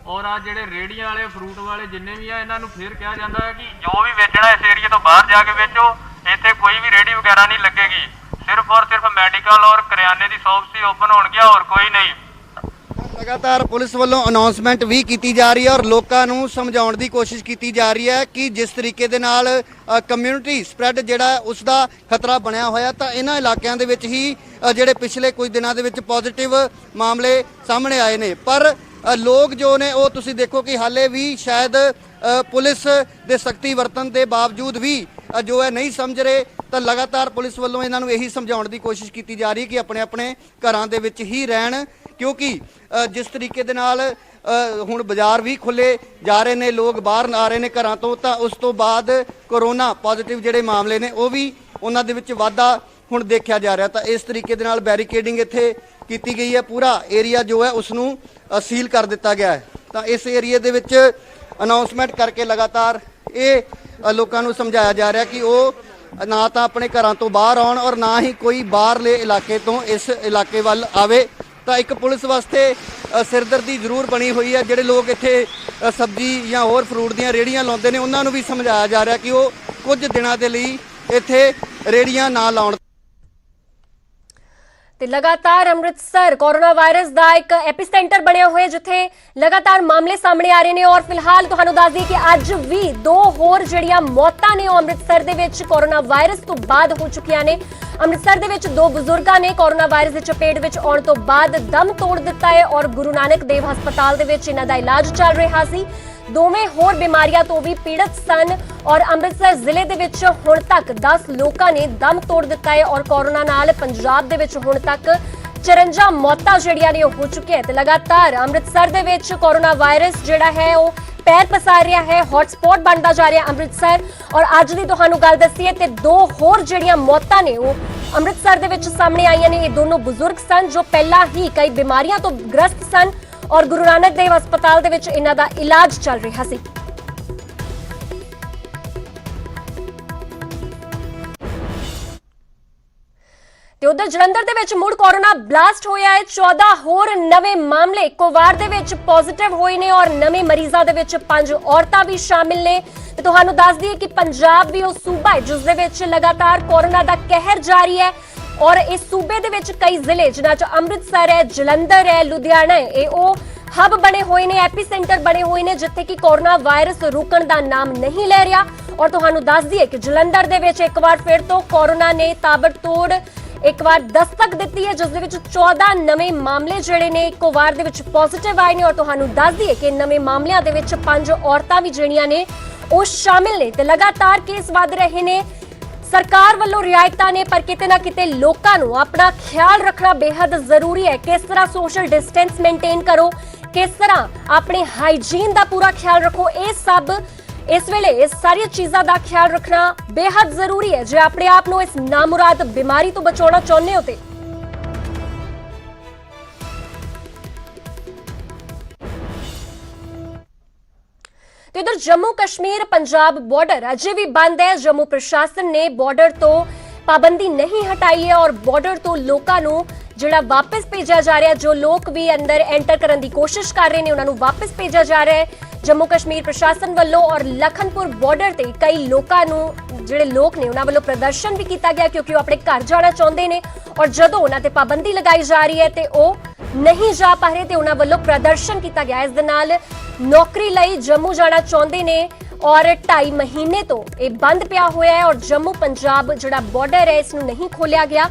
और आज ਜਿਹੜੇ ਰੇੜੀਆਂ ਵਾਲੇ ਫਰੂਟ ਵਾਲੇ ਜਿੰਨੇ ਵੀ ਆ ਇਹਨਾਂ ਨੂੰ ਫੇਰ ਕਿਹਾ ਜਾਂਦਾ ਹੈ ਕਿ ਜੋ ਵੀ ਵੇਚਣਾ ਇਸ ਏਰੀਆ ਤੋਂ ਬਾਹਰ ਜਾ ਕੇ ਵੇਚੋ, ਇੱਥੇ ਕੋਈ ਵੀ ਰੇੜੀ ਵਗੈਰਾ ਨਹੀਂ ਲੱਗੇਗੀ, ਸਿਰਫ ਔਰ ਸਿਰਫ ਮੈਡੀਕਲ ਔਰ ਕਰਿਆਨੇ ਦੀ ਸ਼ਾਪਸ ਹੀ ਓਪਨ ਹੋਣਗੀਆਂ और ਕੋਈ ਨਹੀਂ। ਲਗਾਤਾਰ ਪੁਲਿਸ ਵੱਲੋਂ ਅਨਾਉਂਸਮੈਂਟ ਵੀ ਕੀਤੀ ਜਾ ਰਹੀ ਹੈ ਔਰ ਲੋਕਾਂ ਨੂੰ ਸਮਝਾਉਣ ਦੀ ਕੋਸ਼ਿਸ਼ ਕੀਤੀ ਜਾ ਰਹੀ ਹੈ ਕਿ ਜਿਸ ਤਰੀਕੇ ਦੇ ਨਾਲ ਕਮਿਊਨਿਟੀ ਸਪਰੈਡ ਜਿਹੜਾ ਉਸ ਦਾ ਖਤਰਾ ਬਣਿਆ ਹੋਇਆ, ਤਾਂ ਇਹਨਾਂ ਇਲਾਕਿਆਂ ਦੇ ਵਿੱਚ ਹੀ ਜਿਹੜੇ ਪਿਛਲੇ ਕੁਝ ਦਿਨਾਂ ਦੇ ਵਿੱਚ ਪੋਜ਼ਿਟਿਵ ਮਾਮਲੇ ਸਾਹਮਣੇ ਆਏ ਨੇ। ਪਰ ਲੋਕ ਜੋ ਨੇ ਉਹ ਤੁਸੀਂ ਦੇਖੋ ਕਿ ਹਾਲੇ ਵੀ ਸ਼ਾਇਦ ਪੁਲਿਸ ਦੇ ਸਖਤੀ ਵਰਤਣ ਦੇ ਬਾਵਜੂਦ ਵੀ ਜੋ ਹੈ ਨਹੀਂ ਸਮਝ ਰਹੇ। ਤਾਂ ਲਗਾਤਾਰ ਪੁਲਿਸ ਵੱਲੋਂ ਇਹਨਾਂ ਨੂੰ ਇਹੀ ਸਮਝਾਉਣ ਦੀ ਕੋਸ਼ਿਸ਼ ਕੀਤੀ ਜਾ ਰਹੀ ਹੈ ਕਿ ਆਪਣੇ ਆਪਣੇ ਘਰਾਂ ਦੇ ਵਿੱਚ ਹੀ ਰਹਿਣ, ਕਿਉਂਕਿ ਜਿਸ ਤਰੀਕੇ ਦੇ ਨਾਲ ਹੁਣ ਬਾਜ਼ਾਰ ਵੀ ਖੁੱਲੇ ਜਾ ਰਹੇ ਨੇ, ਲੋਕ ਬਾਹਰ ਆ ਰਹੇ ਨੇ ਘਰਾਂ ਤੋਂ, ਤਾਂ ਉਸ ਤੋਂ ਬਾਅਦ ਕੋਰੋਨਾ ਪੋਜ਼ਿਟਿਵ ਜਿਹੜੇ ਮਾਮਲੇ ਨੇ ਉਹ ਵੀ ਉਹਨਾਂ ਦੇ ਵਿੱਚ ਵਾਧਾ ਹੁਣ ਦੇਖਿਆ ਜਾ ਰਿਹਾ। ਤਾਂ ਇਸ ਤਰੀਕੇ ਦੇ ਨਾਲ ਬੈਰੀਕੇਡਿੰਗ ਇੱਥੇ ਕੀਤੀ ਗਈ ਹੈ, ਪੂਰਾ ਏਰੀਆ ਜੋ ਹੈ ਉਸ ਨੂੰ ਸੀਲ ਕਰ ਦਿੱਤਾ ਗਿਆ ਹੈ। ਤਾਂ ਇਸ ਏਰੀਏ ਦੇ ਵਿੱਚ ਅਨਾਉਂਸਮੈਂਟ ਕਰਕੇ ਲਗਾਤਾਰ ਇਹ ਲੋਕਾਂ ਨੂੰ ਸਮਝਾਇਆ ਜਾ ਰਿਹਾ ਕਿ ਉਹ ਨਾ ਤਾਂ ਆਪਣੇ ਘਰਾਂ ਤੋਂ ਬਾਹਰ ਆਉਣ ਔਰ ਨਾ ਹੀ ਕੋਈ ਬਾਹਰਲੇ ਇਲਾਕੇ ਤੋਂ ਇਸ ਇਲਾਕੇ ਵੱਲ ਆਵੇ। ਤਾਂ ਇੱਕ ਪੁਲਿਸ ਵਾਸਤੇ ਸਿਰਦਰਦੀ ਜ਼ਰੂਰ ਬਣੀ ਹੋਈ ਹੈ। ਜਿਹੜੇ ਲੋਕ ਇੱਥੇ ਸਬਜ਼ੀ ਜਾਂ ਹੋਰ ਫਰੂਟ ਦੀਆਂ ਰੇੜੀਆਂ ਲਾਉਂਦੇ ਨੇ ਉਹਨਾਂ ਨੂੰ ਵੀ ਸਮਝਾਇਆ ਜਾ ਰਿਹਾ ਕਿ ਉਹ ਕੁਝ ਦਿਨਾਂ ਦੇ ਲਈ ਇੱਥੇ ਰੇੜੀਆਂ ਨਾ ਲਾਉਣ। ਤੇ ਲਗਾਤਾਰ ਅੰਮ੍ਰਿਤਸਰ ਕੋਰੋਨਾ ਵਾਇਰਸ ਦਾ ਇੱਕ ਐਪੀਸੈਂਟਰ ਬਣਿਆ ਹੋਇਆ ਜਿੱਥੇ ਲਗਾਤਾਰ ਮਾਮਲੇ ਸਾਹਮਣੇ ਆ ਰਹੇ ਨੇ ਔਰ ਫਿਲਹਾਲ ਤੁਹਾਨੂੰ ਦੱਸ ਦਈਏ ਕਿ ਅੱਜ ਵੀ 2 ਹੋਰ ਜਿਹੜੀਆਂ ਮੌਤਾਂ ਨੇ ਉਹ ਅੰਮ੍ਰਿਤਸਰ ਦੇ ਵਿੱਚ ਕੋਰੋਨਾ ਵਾਇਰਸ ਤੋਂ ਬਾਅਦ ਹੋ ਚੁੱਕੀਆਂ ਨੇ। ਅੰਮ੍ਰਿਤਸਰ ਦੇ ਵਿੱਚ 2 ਬਜ਼ੁਰਗਾਂ ਨੇ ਕੋਰੋਨਾ ਵਾਇਰਸ ਦੀ ਚਪੇਟ ਵਿੱਚ ਆਉਣ ਤੋਂ ਬਾਅਦ ਦਮ ਤੋੜ ਦਿੱਤਾ ਹੈ ਔਰ ਗੁਰੂ ਨਾਨਕ ਦੇਵ ਹਸਪਤਾਲ ਦੇ ਵਿੱਚ ਇਹਨਾਂ ਦਾ ਇਲਾਜ ਚੱਲ ਰਿਹਾ ਸੀ। ਦੋਵੇਂ ਹੋਰ ਬਿਮਾਰੀਆਂ ਤੋਂ ਵੀ ਪੀੜਤ ਸਨ ਔਰ ਅੰਮ੍ਰਿਤਸਰ ਜ਼ਿਲ੍ਹੇ ਦੇ ਵਿੱਚ ਹੁਣ ਤੱਕ 10 ਲੋਕਾਂ ਨੇ ਦਮ ਤੋੜ ਦਿੱਤਾ ਹੈ ਔਰ ਕੋਰੋਨਾ ਨਾਲ ਪੰਜਾਬ ਦੇ ਵਿੱਚ ਹੁਣ ਤੱਕ 54 ਮੌਤਾਂ ਜਿਹੜੀਆਂ ਨੇ ਉਹ ਹੋ ਚੁੱਕੀਆਂ ਹੈ। ਤੇ ਲਗਾਤਾਰ ਅੰਮ੍ਰਿਤਸਰ ਦੇ ਵਿੱਚ ਕੋਰੋਨਾ ਵਾਇਰਸ ਜਿਹੜਾ ਹੈ ਉਹ ਪੈਰ ਪਸਾਰ ਰਿਹਾ ਹੈ, ਹੌਟਸਪੌਟ ਬਣਦਾ ਜਾ ਰਿਹਾ ਅੰਮ੍ਰਿਤਸਰ। ਔਰ ਅੱਜ ਦੀ ਤੁਹਾਨੂੰ ਗੱਲ ਦੱਸੀਏ ਤੇ 2 ਹੋਰ ਜਿਹੜੀਆਂ ਮੌਤਾਂ ਨੇ ਉਹ ਅੰਮ੍ਰਿਤਸਰ ਦੇ ਵਿੱਚ ਸਾਹਮਣੇ ਆਈਆਂ ਨੇ। ਇਹ ਦੋਨੋਂ ਬਜ਼ੁਰਗ ਸਨ ਜੋ ਪਹਿਲਾਂ ਹੀ ਕਈ ਬਿਮਾਰੀਆਂ ਤੋਂ ਗ੍ਰਸਤ ਸਨ ਔਰ ਗੁਰੂ ਨਾਨਕ ਦੇਵ ਹਸਪਤਾਲ ਦੇ ਵਿੱਚ ਇਹਨਾਂ ਦਾ ਇਲਾਜ ਚੱਲ ਰਿਹਾ ਸੀ। ਤੇ ਉਧਰ ਜਲੰਧਰ ਦੇ ਵਿੱਚ ਮੁੜ ਕੋਰੋਨਾ ਬਲਾਸਟ ਹੋਇਆ ਹੈ। 14 ਹੋਰ ਨਵੇਂ ਮਾਮਲੇ ਇੱਕੋ ਵਾਰ ਦੇ ਵਿੱਚ ਪੋਜ਼ਿਟਿਵ ਹੋਏ ਨੇ ਔਰ ਨਵੇਂ ਮਰੀਜ਼ਾਂ ਦੇ ਵਿੱਚ 5 ਔਰਤਾਂ ਵੀ ਸ਼ਾਮਿਲ ਨੇ। ਤੇ ਤੁਹਾਨੂੰ ਦੱਸ ਦਈਏ ਕਿ ਪੰਜਾਬ ਵੀ ਉਹ ਸੂਬਾ ਹੈ ਜਿਸ ਦੇ ਵਿੱਚ ਲਗਾਤਾਰ ਕੋਰੋਨਾ ਦਾ ਕਹਿਰ ਜਾਰੀ ਹੈ ਔਰ ਇਸ ਸੂਬੇ ਦੇ ਵਿੱਚ ਕਈ ਜ਼ਿਲ੍ਹੇ ਜਿਨ੍ਹਾਂ 'ਚ ਅੰਮ੍ਰਿਤਸਰ ਹੈ, ਜਲੰਧਰ ਹੈ, ਲੁਧਿਆਣਾ ਹੈ, ਇਹ ਉਹ ਹੱਬ ਬਣੇ ਹੋਏ ਨੇ, ਐਪੀਸੈਂਟਰ ਬਣੇ ਹੋਏ ਨੇ ਜਿੱਥੇ ਕਿ ਕੋਰੋਨਾ ਵਾਇਰਸ ਰੁਕਣ ਦਾ ਨਾਮ ਨਹੀਂ ਲੈ ਰਿਹਾ। ਔਰ ਤੁਹਾਨੂੰ ਦੱਸ ਦਈਏ ਕਿ ਜਲੰਧਰ ਦੇ ਵਿੱਚ ਇੱਕ ਵਾਰ ਫਿਰ ਤੋਂ ਕੋਰੋਨਾ ਨੇ ਤਾਬੜਤੋੜ ਇੱਕ ਵਾਰ ਦਸਤਕ ਦਿੱਤੀ ਹੈ ਜਿਸ ਦੇ ਵਿੱਚ 14 ਨਵੇਂ ਮਾਮਲੇ ਜਿਹੜੇ ਨੇ ਇੱਕੋ ਵਾਰ ਦੇ ਵਿੱਚ ਪੋਜ਼ਿਟਿਵ ਆਏ ਨੇ ਔਰ ਤੁਹਾਨੂੰ ਦੱਸ ਦਈਏ ਕਿ ਨਵੇਂ ਮਾਮਲਿਆਂ ਦੇ ਵਿੱਚ 5 ਔਰਤਾਂ ਵੀ ਜਿਹੜੀਆਂ ਨੇ ਉਹ ਸ਼ਾਮਿਲ ਨੇ। ਤੇ ਲਗਾਤਾਰ ਕੇਸ ਵਧ ਰਹੇ ਨੇ। ਸਰਕਾਰ ਵੱਲੋਂ ਰਿਆਇਤਾਂ ਨੇ ਪਰ ਕਿਤੇ ਨਾ ਕਿਤੇ ਲੋਕਾਂ ਨੂੰ ਆਪਣਾ ਖਿਆਲ ਰੱਖਣਾ ਬੇहद ਜ਼ਰੂਰੀ ਹੈ। ਕਿਸ ਤਰ੍ਹਾਂ ਸੋਸ਼ਲ ਡਿਸਟੈਂਸ ਮੇਨਟੇਨ ਕਰੋ, ਕਿਸ ਤਰ੍ਹਾਂ ਆਪਣੇ ਹਾਈਜੀਨ ਦਾ ਪੂਰਾ ਖਿਆਲ ਰੱਖੋ, ਇਹ ਸਭ ਇਸ ਵੇਲੇ ਇਸ ਸਾਰੀਆਂ ਚੀਜ਼ਾਂ ਦਾ ਖਿਆਲ ਰੱਖਣਾ ਬੇहद ਜ਼ਰੂਰੀ ਹੈ ਜੇ ਆਪਣੇ ਆਪ ਨੂੰ ਇਸ ਨਾਮੁਰਾਦ ਬਿਮਾਰੀ ਤੋਂ ਬਚਾਉਣਾ ਚਾਹੁੰਦੇ ਹੋ। ਤੇ ਇਧਰ ਜੰਮੂ ਕਸ਼ਮੀਰ ਪੰਜਾਬ ਬਾਰਡਰ ਅਜੇ ਵੀ ਬੰਦ ਹੈ। ਜੰਮੂ ਪ੍ਰਸ਼ਾਸਨ ਨੇ ਬਾਰਡਰ ਤੋਂ ਪਾਬੰਦੀ ਨਹੀਂ ਹਟਾਈ ਹੈ ਔਰ ਬਾਰਡਰ ਤੋਂ ਲੋਕਾਂ ਨੂੰ ਜਿਹੜਾ ਵਾਪਸ ਭੇਜਿਆ ਜਾ ਰਿਹਾ, ਜੋ ਲੋਕ ਵੀ ਅੰਦਰ ਐਂਟਰ ਕਰਨ ਦੀ ਕੋਸ਼ਿਸ਼ ਕਰ ਰਹੇ ਨੇ ਉਹਨਾਂ ਨੂੰ ਵਾਪਸ ਭੇਜਿਆ ਜਾ ਰਿਹਾ ਹੈ ਜੰਮੂ ਕਸ਼ਮੀਰ ਪ੍ਰਸ਼ਾਸਨ ਵੱਲੋਂ। ਔਰ ਲਖਨਪੁਰ ਬਾਰਡਰ ਤੇ ਕਈ ਲੋਕਾਂ ਨੂੰ ਜਿਹੜੇ ਲੋਕ ਨੇ ਉਹਨਾਂ ਵੱਲੋਂ ਪ੍ਰਦਰਸ਼ਨ ਵੀ ਕੀਤਾ ਗਿਆ ਕਿਉਂਕਿ ਉਹ ਆਪਣੇ ਘਰ ਜਾਣਾ ਚਾਹੁੰਦੇ ਨੇ ਔਰ ਜਦੋਂ ਉਹਨਾਂ ਤੇ ਪਾਬੰਦੀ ਲਗਾਈ ਜਾ ਰਹੀ ਹੈ ਤੇ ਉਹ ਨਹੀਂ ਜਾ ਪਾ ਰਹੇ ਤੇ ਉਹਨਾਂ ਵੱਲੋਂ ਪ੍ਰਦਰਸ਼ਨ ਕੀਤਾ ਗਿਆ। ਇਸ ਦੇ ਨਾਲ ਨੌਕਰੀ ਲਈ ਜੰਮੂ ਜਾਣਾ ਚਾਹੁੰਦੇ ਨੇ ਔਰ 2.5 ਮਹੀਨੇ ਤੋਂ ਇਹ ਬੰਦ ਪਿਆ ਹੋਇਆ ਹੈ ਔਰ ਜੰਮੂ ਪੰਜਾਬ ਜਿਹੜਾ ਬਾਰਡਰ ਹੈ ਇਸ ਨੂੰ ਨਹੀਂ ਖੋਲਿਆ ਗਿਆ।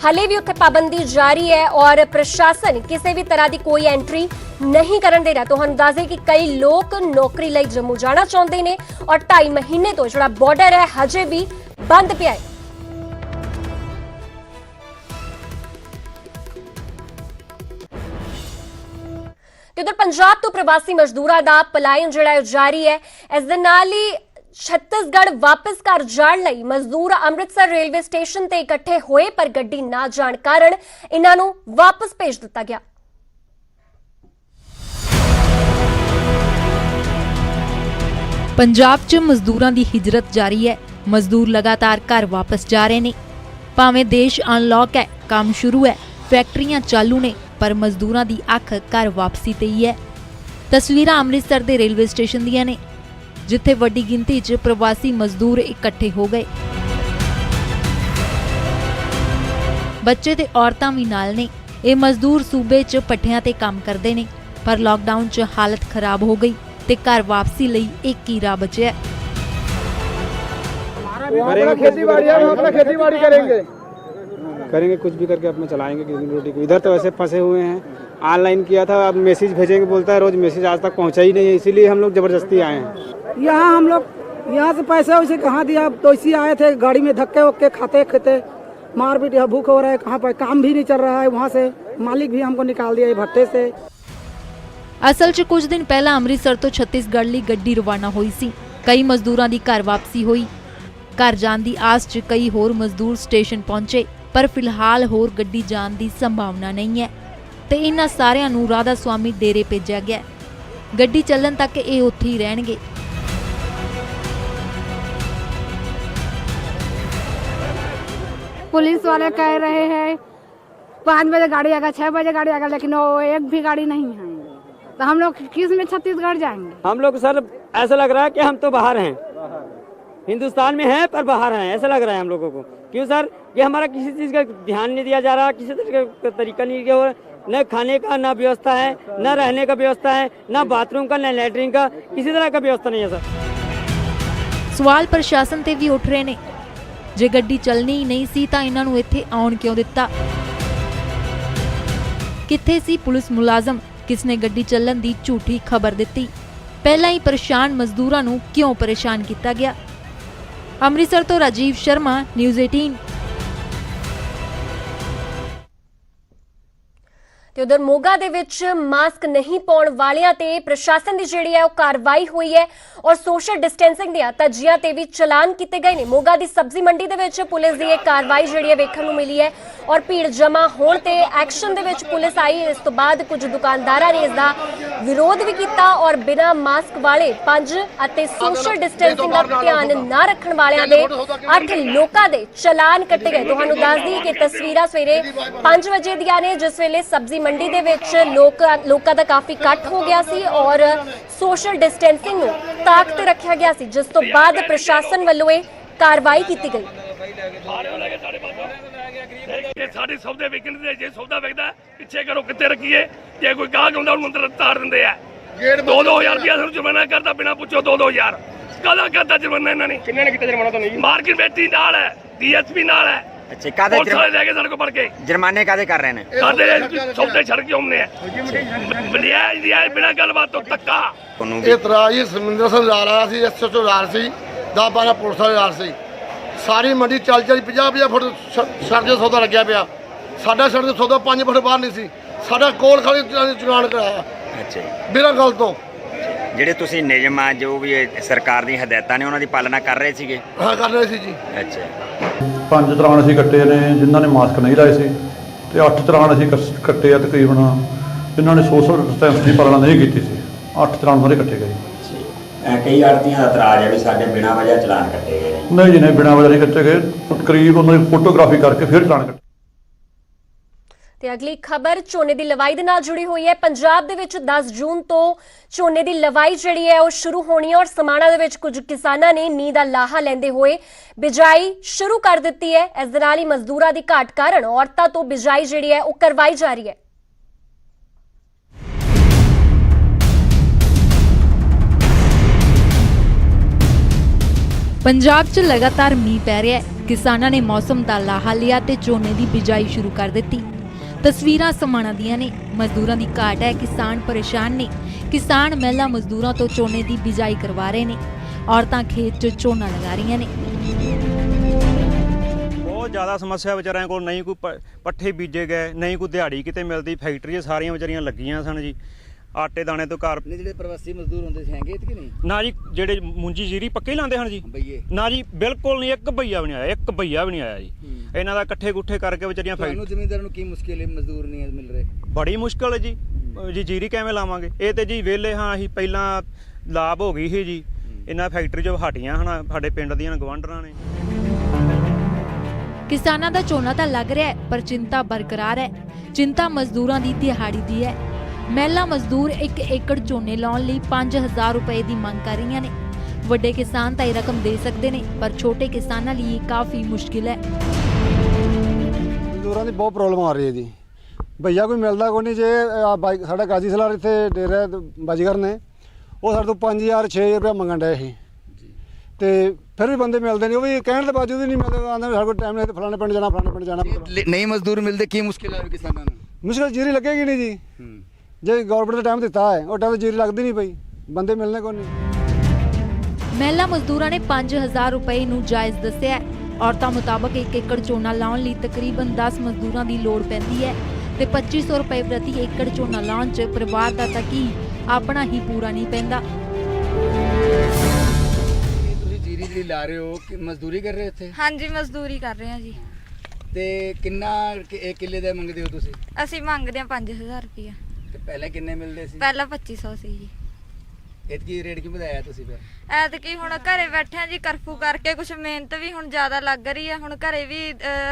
ਹਲੇ ਵੀ ਉੱਥੇ ਪਾਬੰਦੀ ਜਾਰੀ ਹੈ ਔਰ ਪ੍ਰਸ਼ਾਸਨ ਕਿਸੇ ਵੀ ਤਰ੍ਹਾਂ ਦੀ ਕੋਈ ਐਂਟਰੀ ਨਹੀਂ ਕਰਨ ਦੇ ਰਿਹਾ। ਤੁਹਾਨੂੰ ਦੱਸ ਦੇ ਕਿ ਕਈ ਲੋਕ ਨੌਕਰੀ ਲਈ ਜੰਮੂ ਜਾਣਾ ਚਾਹੁੰਦੇ ਨੇ ਔਰ 2.5 ਮਹੀਨੇ ਤੋਂ ਜਿਹੜਾ ਬਾਰਡਰ ਹੈ ਹਜੇ ਵੀ ਬੰਦ ਪਿਆ ਹੈ। ਤੇ ਉਧਰ ਪੰਜਾਬ ਤੋਂ ਪ੍ਰਵਾਸੀ ਮਜ਼ਦੂਰਾਂ ਦਾ ਪਲਾਇਨ ਜਿਹੜਾ ਹੈ ਜਾਰੀ ਹੈ। ਇਸ ਦੇ ਨਾਲ ਹੀ ਛੱਤੀਸਗੜ੍ਹ ਵਾਪਸ ਘਰ ਜਾਣ ਲਈ ਮਜ਼ਦੂਰ ਅੰਮ੍ਰਿਤਸਰ ਰੇਲਵੇ ਸਟੇਸ਼ਨ ਤੇ ਇਕੱਠੇ ਹੋਏ ਪਰ ਗੱਡੀ ਨਾ ਜਾਣ ਕਾਰਨ ਇਹਨਾਂ ਨੂੰ ਵਾਪਸ ਭੇਜ ਦਿੱਤਾ ਗਿਆ। ਪੰਜਾਬ 'ਚ ਮਜ਼ਦੂਰਾਂ ਦੀ ਹਿਜਰਤ ਜਾਰੀ ਹੈ। ਮਜ਼ਦੂਰ ਲਗਾਤਾਰ ਘਰ ਵਾਪਸ ਜਾ ਰਹੇ ਨੇ। ਭਾਵੇਂ ਦੇਸ਼ ਅਨਲੌਕ ਹੈ, ਕੰਮ ਸ਼ੁਰੂ ਹੈ, ਫੈਕਟਰੀਆਂ ਚਾਲੂ ਨੇ, ਪਰ ਮਜ਼ਦੂਰਾਂ ਦੀ ਅੱਖ ਘਰ ਵਾਪਸੀ ਤੇ ਹੀ ਹੈ। ਤਸਵੀਰਾਂ ਅੰਮ੍ਰਿਤਸਰ ਦੇ ਰੇਲਵੇ ਸਟੇਸ਼ਨ ਦੀਆਂ ਨੇ, ਜਿੱਥੇ ਵੱਡੀ ਗਿਣਤੀ 'ਚ ਪ੍ਰਵਾਸੀ ਮਜ਼ਦੂਰ ਇਕੱਠੇ ਹੋ ਗਏ। ਬੱਚੇ ਤੇ ਔਰਤਾਂ ਵੀ ਨਾਲ ਨੇ। ਇਹ ਮਜ਼ਦੂਰ ਸੂਬੇ 'ਚ ਪੱਠਿਆਂ ਤੇ ਕੰਮ ਕਰਦੇ ਨੇ, ਪਰ ਲਾਕਡਾਊਨ 'ਚ ਹਾਲਤ ਖਰਾਬ ਹੋ ਗਈ ਤੇ ਘਰ ਵਾਪਸੀ ਲਈ ਇੱਕ ਹੀ ਰਾਹ ਬਚਿਆ। करेंगे कुछ भी करके अपने चलाएंगे किसी रोटी को। इधर तो वैसे फंसे हुए हैं, ऑनलाइन किया था, अब मैसेज भेजेंगे बोलता है, रोज मैसेज आज तक पहुंचा ही नहीं है, इसीलिए हम लोग जबरदस्ती आए हैं। यहाँ हम लोग यहाँ से पैसे वैसे कहाँ दिया, तो इसी आए थे, गाड़ी में धक्के वक्के खाते खाते मारपीट, यहाँ भूख हो रहा है, कहाँ पर काम भी नहीं चल रहा है, वहाँ से मालिक भी हमको निकाल दिया भट्टे से। ਅਸਲ 'ਚ ਕੁਝ ਦਿਨ ਪਹਿਲਾਂ ਅੰਮ੍ਰਿਤਸਰ ਤੋਂ ਛੱਤੀਸਗੜ੍ਹ ਲਈ ਗੱਡੀ ਰਵਾਨਾ ਹੋਈ ਸੀ। ਕਈ ਮਜ਼ਦੂਰਾਂ ਦੀ ਘਰ ਵਾਪਸੀ ਹੋਈ। ਘਰ ਜਾਣ ਦੀ ਆਸ 'ਚ ਕਈ ਹੋਰ ਮਜ਼ਦੂਰ ਸਟੇਸ਼ਨ ਪਹੁੰਚੇ, ਪਰ ਫਿਲਹਾਲ ਹੋਰ ਗੱਡੀ ਜਾਣ ਦੀ ਸੰਭਾਵਨਾ ਨਹੀਂ ਹੈ ਤੇ ਇਹਨਾਂ ਸਾਰਿਆਂ ਨੂੰ ਰਾਧਾ ਸੁਆਮੀ ਡੇਰੇ ਭੇਜਿਆ ਗਿਆ। ਗੱਡੀ ਚੱਲਣ ਤੱਕ ਇਹ ਉੱਥੇ ਹੀ ਰਹਿਣਗੇ। पुलिस वाले कह रहे हैं 5 बजे गाड़ी आएगा, 6 बजे गाड़ी आएगा, लेकिन वो एक भी गाड़ी नहीं है। तो हम लोग किस में छत्तीसगढ़ जाएंगे? हम लोग सर ऐसा लग रहा है कि हम तो बाहर हैं, हिंदुस्तान में हैं पर बाहर हैं, ऐसा लग रहा है हम लोगों को। क्यों सर? कि हमारा किसी चीज़ का ध्यान नहीं दिया जा रहा, किसी तरह का तरीका नहीं किया हुआ, न खाने का न व्यवस्था है, न रहने का व्यवस्था है, न बाथरूम का, न लैटरिन का, किसी तरह का व्यवस्था नहीं है सर। ਸਵਾਲ ਪ੍ਰਸ਼ਾਸਨ ਤੇ ਵੀ ਉੱਠ ਰਹੇ ਨੇ। ਜੇ ਗੱਡੀ ਚੱਲਣੀ ਹੀ ਨਹੀਂ ਸੀ ਤਾਂ ਇਹਨਾਂ ਨੂੰ ਇੱਥੇ ਆਉਣ ਕਿਉਂ ਦਿੱਤਾ? ਕਿੱਥੇ ਸੀ ਪੁਲਿਸ ਮੁਲਾਜ਼ਮ? ਕਿਸਨੇ ਗੱਡੀ ਚੱਲਣ ਦੀ ਝੂਠੀ ਖਬਰ ਦਿੱਤੀ? ਪਹਿਲਾਂ ਹੀ ਪਰੇਸ਼ਾਨ ਮਜ਼ਦੂਰਾਂ ਨੂੰ ਕਿਉਂ ਪਰੇਸ਼ਾਨ ਕੀਤਾ ਗਿਆ? ਅੰਮ੍ਰਿਤਸਰ ਤੋਂ ਰਾਜੀਵ ਸ਼ਰਮਾ, ਨਿਊਜ਼ 18। ਤੇ ਉਧਰ ਮੋਗਾ ਦੇ ਵਿੱਚ ਮਾਸਕ ਨਹੀਂ ਪਾਉਣ ਵਾਲਿਆਂ ਤੇ ਪ੍ਰਸ਼ਾਸਨ ਦੀ ਜਿਹੜੀ ਹੈ ਉਹ ਕਾਰਵਾਈ ਹੋਈ ਹੈ ਔਰ ਸੋਸ਼ਲ ਡਿਸਟੈਂਸਿੰਗ ਦੀਆਂ ਧੱਜੀਆਂ ਤੇ ਵੀ ਚਲਾਨ ਕੀਤੇ ਗਏ ਨੇ। ਮੋਗਾ ਦੀ ਸਬਜ਼ੀ ਮੰਡੀ ਦੇ ਵਿੱਚ ਪੁਲਿਸ ਦੀ ਇਹ ਕਾਰਵਾਈ ਜਿਹੜੀ ਹੈ ਵੇਖਣ ਨੂੰ ਮਿਲੀ ਹੈ ਔਰ ਭੀੜ ਜਮਾ ਹੋਣ ਤੇ ਐਕਸ਼ਨ ਦੇ ਵਿੱਚ ਪੁਲਿਸ ਆਈ। ਇਸ ਤੋਂ ਬਾਅਦ ਕੁਝ ਦੁਕਾਨਦਾਰਾਂ ਨੇ ਇਸ ਦਾ ਵਿਰੋਧ ਵੀ ਕੀਤਾ ਔਰ ਬਿਨਾਂ ਮਾਸਕ ਵਾਲੇ 5 ਅਤੇ ਸੋਸ਼ਲ ਡਿਸਟੈਂਸਿੰਗ ਦਾ ਧਿਆਨ ਨਾ ਰੱਖਣ ਵਾਲਿਆਂ ਦੇ 8 ਲੋਕਾਂ ਦੇ ਚਲਾਨ ਕੱਟੇ ਗਏ। ਤੁਹਾਨੂੰ ਦੱਸ ਦਈਏ ਕਿ ਤਸਵੀਰਾਂ ਸਵੇਰੇ 5 ਵਜੇ ਦੀਆਂ ਨੇ, ਜਿਸ ਵੇਲੇ ਸਬਜ਼ੀ ਮੰਡੀ ਦੇ ਵਿੱਚ ਲੋਕਾਂ ਦਾ ਕਾਫੀ ਇਕੱਠ ਹੋ ਗਿਆ ਸੀ ਔਰ ਸੋਸ਼ਲ ਡਿਸਟੈਂਸਿੰਗ ਨੂੰ ਤਾਕ ਤੇ ਰੱਖਿਆ ਗਿਆ ਸੀ, ਜਿਸ ਤੋਂ ਬਾਅਦ ਪ੍ਰਸ਼ਾਸਨ ਵੱਲੋਂ ਇਹ ਕਾਰਵਾਈ ਕੀਤੀ ਗਈ। ਸਾਡੇ ਸੌਦੇ ਵਿਕਣ ਦੇ, ਜੇ ਸੌਦਾ ਵਿਕਦਾ ਪਿੱਛੇ ਕਰੋ, ਕਿੱਥੇ ਰੱਖੀਏ? ਜੇ ਕੋਈ ਗਾਹਕ ਆਉਂਦਾ ਉਹਨੂੰ ਅੰਦਰ ਤਾਰ ਦਿੰਦੇ ਆ। 2-2000 ਰੁਪਇਆ ਸਾਨੂੰ ਜੁਰਮਾਨਾ ਕਰਦਾ, ਬਿਨਾਂ ਪੁੱਛੋ 2-2000 ਕਾਹਦਾ ਕਰਦਾ ਜੁਰਮਾਨਾ ਇਹਨਾਂ ਨੇ? ਕਿੰਨੇ ਨੇ ਕੀਤਾ ਜੁਰਮਾਨਾ? ਤੁਹਾਨੂੰ ਜੀ ਮਾਰਕੀਟ ਕਮੇਟੀ ਨਾਲ ਹੈ, ਡੀਐਸਪੀ ਨਾਲ ਹੈ। ਅੱਛਾ, ਕਾਹਦੇ ਲੈ ਕੇ ਸਾਡੇ ਕੋਲ ਪੜ ਕੇ ਜੁਰਮਾਨੇ ਕਾਹਦੇ ਕਰ ਰਹੇ ਨੇ? ਸਾਡੇ ਸੌਦੇ ਛੱਡ ਕੇ ਆਉਂਦੇ ਆ ਬਿਨਾਂ ਗੱਲਬਾਤ ਤੋਂ ਧੱਕਾ। ਇਹ ਤਰਾਜ ਸਮਿੰਦਰ ਸਿੰਘ ਲਾ ਰਿਹਾ ਸੀ, ਐਸਐਚਓ ਲਾ ਸੀ, 10-12 ਪੁਲਿਸ ਵਾਲੇ ਲਾ ਸੀ। ਸਾਰੀ ਮੰਡੀ ਚੱਲ 50-50 ਫੁੱਟ ਸੜਕ ਦੇ ਸੌਦਾ ਲੱਗਿਆ ਪਿਆ। ਸਾਡਾ ਸੜਕ ਦੇ ਸੌਦਾ 5 ਫੁੱਟ ਬਾਹਰ ਨਹੀਂ ਸੀ। ਸਾਡਾ ਕੋਲ ਖਾਲੀ ਚਲਾਨ ਕਰਾਇਆ। ਅੱਛਾ, ਬਿਨਾਂ ਗੱਲ ਤੋਂ। ਜਿਹੜੇ ਤੁਸੀਂ ਨਿਯਮ ਆ, ਜੋ ਵੀ ਸਰਕਾਰ ਦੀਆਂ ਹਦਾਇਤਾਂ ਨੇ, ਉਹਨਾਂ ਦੀ ਪਾਲਣਾ ਕਰ ਰਹੇ ਸੀਗੇ? ਹਾਂ, ਕਰ ਰਹੇ ਸੀ ਜੀ। ਅੱਛਾ, 5 ਚਲਾਨ ਅਸੀਂ ਕੱਟੇ ਨੇ ਜਿਨ੍ਹਾਂ ਨੇ ਮਾਸਕ ਨਹੀਂ ਲਾਏ ਸੀ, ਤੇ 8 ਚਲਾਨ ਅਸੀਂ ਕੱਟੇ ਆ ਤਕਰੀਬਨ ਜਿਨ੍ਹਾਂ ਨੇ ਸੋਸ਼ਲ ਡਿਸਟੈਂਸ ਦੀ ਪਾਲਣਾ ਨਹੀਂ ਕੀਤੀ ਸੀ। 8 ਚਲਾਨ ਸਾਰੇ ਕੱਟੇ ਗਏ। ਕਈ ਆੜਤੀਆਂ ਦਾ ਇਤਰਾਜ਼ ਹੈ ਵੀ ਸਾਡੇ ਬਿਨਾਂ ਵਜ੍ਹਾ ਚਲਾਨ ਕੱਟੇ ਗਏ। ਨਹੀਂ ਜੀ, ਨਹੀਂ, ਬਿਨਾਂ ਵਜ੍ਹਾ ਨਹੀਂ ਕੱਟੇ ਗਏ। ਤਕਰੀਬ ਉਹਨਾਂ ਦੀ ਫੋਟੋਗ੍ਰਾਫੀ ਕਰਕੇ ਫਿਰ ਚਲਾਨ ਕੱਟੇ। ਤੇ ਅਗਲੀ ਖਬਰ ਝੋਨੇ ਦੀ ਲਵਾਈ ਦੇ ਨਾਲ ਜੁੜੀ ਹੋਈ ਹੈ। ਪੰਜਾਬ ਦੇ ਵਿੱਚ 10 ਜੂਨ ਤੋਂ ਝੋਨੇ ਦੀ ਲਵਾਈ ਜਿਹੜੀ ਹੈ ਉਹ ਸ਼ੁਰੂ ਹੋਣੀ ਹੈ ਔਰ ਸਮਾਣਾ ਦੇ ਵਿੱਚ ਕੁਝ ਕਿਸਾਨਾਂ ਨੇ ਨੀਂਹ ਦਾ ਲਾਹਾ ਲੈਂਦੇ ਹੋਏ ਬਿਜਾਈ ਸ਼ੁਰੂ ਕਰ ਦਿੱਤੀ ਹੈ। ਇਸ ਦੇ ਨਾਲ ਹੀ ਮਜ਼ਦੂਰਾਂ ਦੀ ਘਾਟ ਕਾਰਨ ਔਰਤਾਂ ਤੋਂ ਬਿਜਾਈ ਜਿਹੜੀ ਹੈ ਉਹ ਕਰਵਾਈ ਜਾ ਰਹੀ ਹੈ। ਪੰਜਾਬ 'ਚ ਲਗਾਤਾਰ ਮੀਂਹ ਪੈ ਰਿਹਾ ਹੈ। ਕਿਸਾਨਾਂ ਨੇ ਮੌਸਮ ਦਾ ਲਾਹਾ ਲਿਆ ਤੇ ਝੋਨੇ ਦੀ ਬਿਜਾਈ ਸ਼ੁਰੂ ਕਰ ਦਿੱਤੀ। ਤਸਵੀਰਾਂ ਸਮਾਣਾ ਦੀਆਂ ਨੇ। ਮਜ਼ਦੂਰਾਂ ਦੀ ਘਾਟ ਹੈ, ਕਿਸਾਨ ਪਰੇਸ਼ਾਨ ਨੇ। ਕਿਸਾਨ ਮਹਿਲਾ ਮਜ਼ਦੂਰਾਂ ਤੋਂ ਝੋਨੇ ਦੀ ਬਿਜਾਈ ਕਰਵਾ ਰਹੇ ਨੇ। ਔਰਤਾਂ ਖੇਤ 'ਚ ਝੋਨਾ ਲਗਾ ਰਹੀਆਂ ਨੇ। ਬਹੁਤ ਜ਼ਿਆਦਾ ਸਮੱਸਿਆ ਵਿਚਾਰਿਆਂ ਕੋਲ, ਨਹੀਂ ਕੋਈ ਪੱਠੇ ਬੀਜੇ ਗਏ, ਨਹੀਂ ਕੋਈ ਦਿਹਾੜੀ ਕਿਤੇ ਮਿਲਦੀ। ਫੈਕਟਰੀਆਂ ਸਾਰੀਆਂ ਵਿਚਾਰੀਆਂ ਲੱਗੀਆਂ ਸਨ ਜੀ। ਆਟੇ ਦਾਣੇ ਤੋਂ ਘਰ ਜਿਹੜੇ ਪ੍ਰਵਾਸੀ ਮਜ਼ਦੂਰ ਹੁੰਦੇ ਸੀ ਹੈਗੇ ਕਿ ਨਹੀਂ? ਨਾ ਜੀ, ਜਿਹੜੇ ਮੁੰਜੀ ਜੀਰੀ ਪੱਕੇ ਲਾਉਂਦੇ ਹਨ ਜੀ, ਬਈਏ ਨਾ ਜੀ, ਬਿਲਕੁਲ ਨਹੀਂ। ਇੱਕ ਭਈਆ ਵੀ ਨਹੀਂ ਆਇਆ, ਇੱਕ ਭਈਆ ਵੀ ਨਹੀਂ ਆਇਆ ਜੀ। ਇਹਨਾਂ ਦਾ ਇਕੱਠੇ ਗੁੱਠੇ ਕਰਕੇ ਵਿਚਾਰੀਆਂ ਤੁਹਾਨੂੰ ਜ਼ਮੀਂਦਾਰਾਂ ਨੂੰ ਕੀ ਮੁਸ਼ਕਿਲ ਹੈ? ਮਜ਼ਦੂਰ ਨਹੀਂ ਮਿਲ ਰਹੇ, ਬੜੀ ਮੁਸ਼ਕਿਲ ਹੈ ਜੀ। ਜੀਰੀ ਕਿਵੇਂ ਲਾਵਾਂਗੇ? ਇਹ ਤੇ ਜੀ ਵਿਹਲੇ ਹਾਂ ਅਸੀਂ। ਪਹਿਲਾਂ ਲਾਭ ਹੋ ਗਈ ਸੀ ਜੀ, ਇਹਨਾਂ ਫੈਕਟਰੀ 'ਚੋਂ ਹਟੀਆਂ ਹਨ ਸਾਡੇ ਪਿੰਡ ਦੀਆਂ ਗਵਾਂਢਣਾਂ ਨੇ। ਕਿਸਾਨਾਂ ਦਾ ਝੋਨਾ ਤਾਂ ਲੱਗ ਰਿਹਾ ਹੈ, ਪਰ ਚਿੰਤਾ ਬਰਕਰਾਰ ਹੈ। ਚਿੰਤਾ ਮਜ਼ਦੂਰਾਂ ਦੀ ਦਿਹਾੜੀ ਦੀ ਹੈ। ਮਹਿਲਾ ਮਜ਼ਦੂਰ 1 ਏਕੜ ਝੋਨੇ ਲਾਉਣ ਲਈ 5000 ਰੁਪਏ ਦੀ ਮੰਗ ਕਰ ਰਹੀਆਂ ਨੇ। ਵੱਡੇ ਕਿਸਾਨ ਤਾਂ ਇਹ ਰਕਮ ਦੇ ਸਕਦੇ ਨੇ, ਪਰ ਛੋਟੇ ਕਿਸਾਨਾਂ ਲਈ ਇਹ ਕਾਫੀ ਮੁਸ਼ਕਿਲ ਹੈ। ਮਜ਼ਦੂਰਾਂ ਦੀ ਬਹੁਤ ਪ੍ਰੋਬਲਮ ਆ ਰਹੀ ਹੈ ਜੀ। ਭਈਆ ਕੋਈ ਮਿਲਦਾ ਕੋਈ ਨਹੀਂ। ਜੇ ਸਾਡਾ ਗਾਜੀ ਸਲਾਰ ਇੱਥੇ ਡੇਰਾ ਬਾਜੀਗਰ ਨੇ, ਉਹ ਸਾਡੇ ਤੋਂ 5000 6000 ਰੁਪਏ ਮੰਗਣ ਡਏ ਸੀ ਤੇ ਫਿਰ ਵੀ ਬੰਦੇ ਮਿਲਦੇ ਨਹੀਂ। ਉਹ ਵੀ ਕਹਿਣ ਦੇ ਬਾਵਜੂਦ ਹੀ ਨਹੀਂ ਮਿਲਦੇ। ਆਉਂਦੇ ਸਾਡੇ ਕੋਲ ਟਾਈਮ ਨਹੀਂ, ਫਲਾਣੇ ਪਿੰਡ ਜਾਣਾ, ਫਲਾਣੇ ਪਿੰਡ ਜਾਣਾ। ਨਹੀਂ ਮਜ਼ਦੂਰ ਮਿਲਦੇ, ਕੀ ਮੁਸ਼ਕਿਲ ਆ ਕਿਸਾਨਾਂ ਨੂੰ? ਮੁਸ਼ਕਿਲ ਜੀਰੀ ਲੱਗੇਗੀ ਨਹੀਂ ਜੀ। ਜੇ ਗਵਰਨਮੈਂਟ ਨੇ ਟਾਈਮ ਦਿੱਤਾ ਹੈ, ਉਹ ਟਾਈਮ ਜੀਰੀ ਲੱਗਦੀ ਨਹੀਂ ਪਈ, ਬੰਦੇ ਮਿਲਣੇ ਕੋਈ ਨਹੀਂ। ਮਹਿਲਾ ਮਜ਼ਦੂਰਾਂ ਨੇ 5000 ਰੁਪਏ ਨੂੰ ਜਾਇਜ਼ ਦੱਸਿਆ। ਔਰਤਾਂ ਮੁਤਾਬਕ 1 ਏਕੜ ਝੋਨਾ ਲਾਉਣ ਲਈ ਤਕਰੀਬਨ 10 ਮਜ਼ਦੂਰਾਂ ਦੀ ਲੋੜ ਪੈਂਦੀ ਹੈ ਤੇ 2500 ਰੁਪਏ ਪ੍ਰਤੀ ਏਕੜ ਝੋਨਾ ਲਾਉਣ 'ਚ ਪਰਿਵਾਰ ਦਾ ਤਾਂ ਕੀ ਆਪਣਾ ਹੀ ਪੂਰਾ ਨਹੀਂ ਪੈਂਦਾ। ਤੁਸੀਂ ਜੀਰੀ ਜਿਹੜੀ ਲਾ ਰਹੇ ਹੋ, ਮਜ਼ਦੂਰੀ ਕਰ ਰਹੇ ਹੋ ਇੱਥੇ? ਹਾਂਜੀ, ਮਜ਼ਦੂਰੀ ਕਰ ਰਹੇ ਹਾਂ ਜੀ। ਤੇ ਕਿੰਨਾ ਕਿੱਲੇ ਦਾ ਮੰਗਦੇ ਹੋ ਤੁਸੀਂ? ਅਸੀਂ ਮੰਗਦੇ ਹਾਂ 5000 ਰੁਪਇਆ। ਤੇ ਪਹਿਲਾਂ ਕਿੰਨੇ ਮਿਲਦੇ ਸੀ? ਪਹਿਲਾਂ 2500 ਸੀ ਜੀ। ਇਤਕੀ ਰੇਟ ਕਿਉਂ ਵਧਾਇਆ ਤੁਸੀਂ ਫਿਰ? ਐਤਕੀ ਹੁਣ ਘਰੇ ਬੈਠੇ ਜੀ, ਕਰਫਿਊ ਕਰਕੇ ਕੁਝ ਮਿਹਨਤ ਵੀ ਹੁਣ ਜ਼ਿਆਦਾ ਲੱਗ ਰਹੀ ਹੈ। ਹੁਣ ਘਰੇ ਵੀ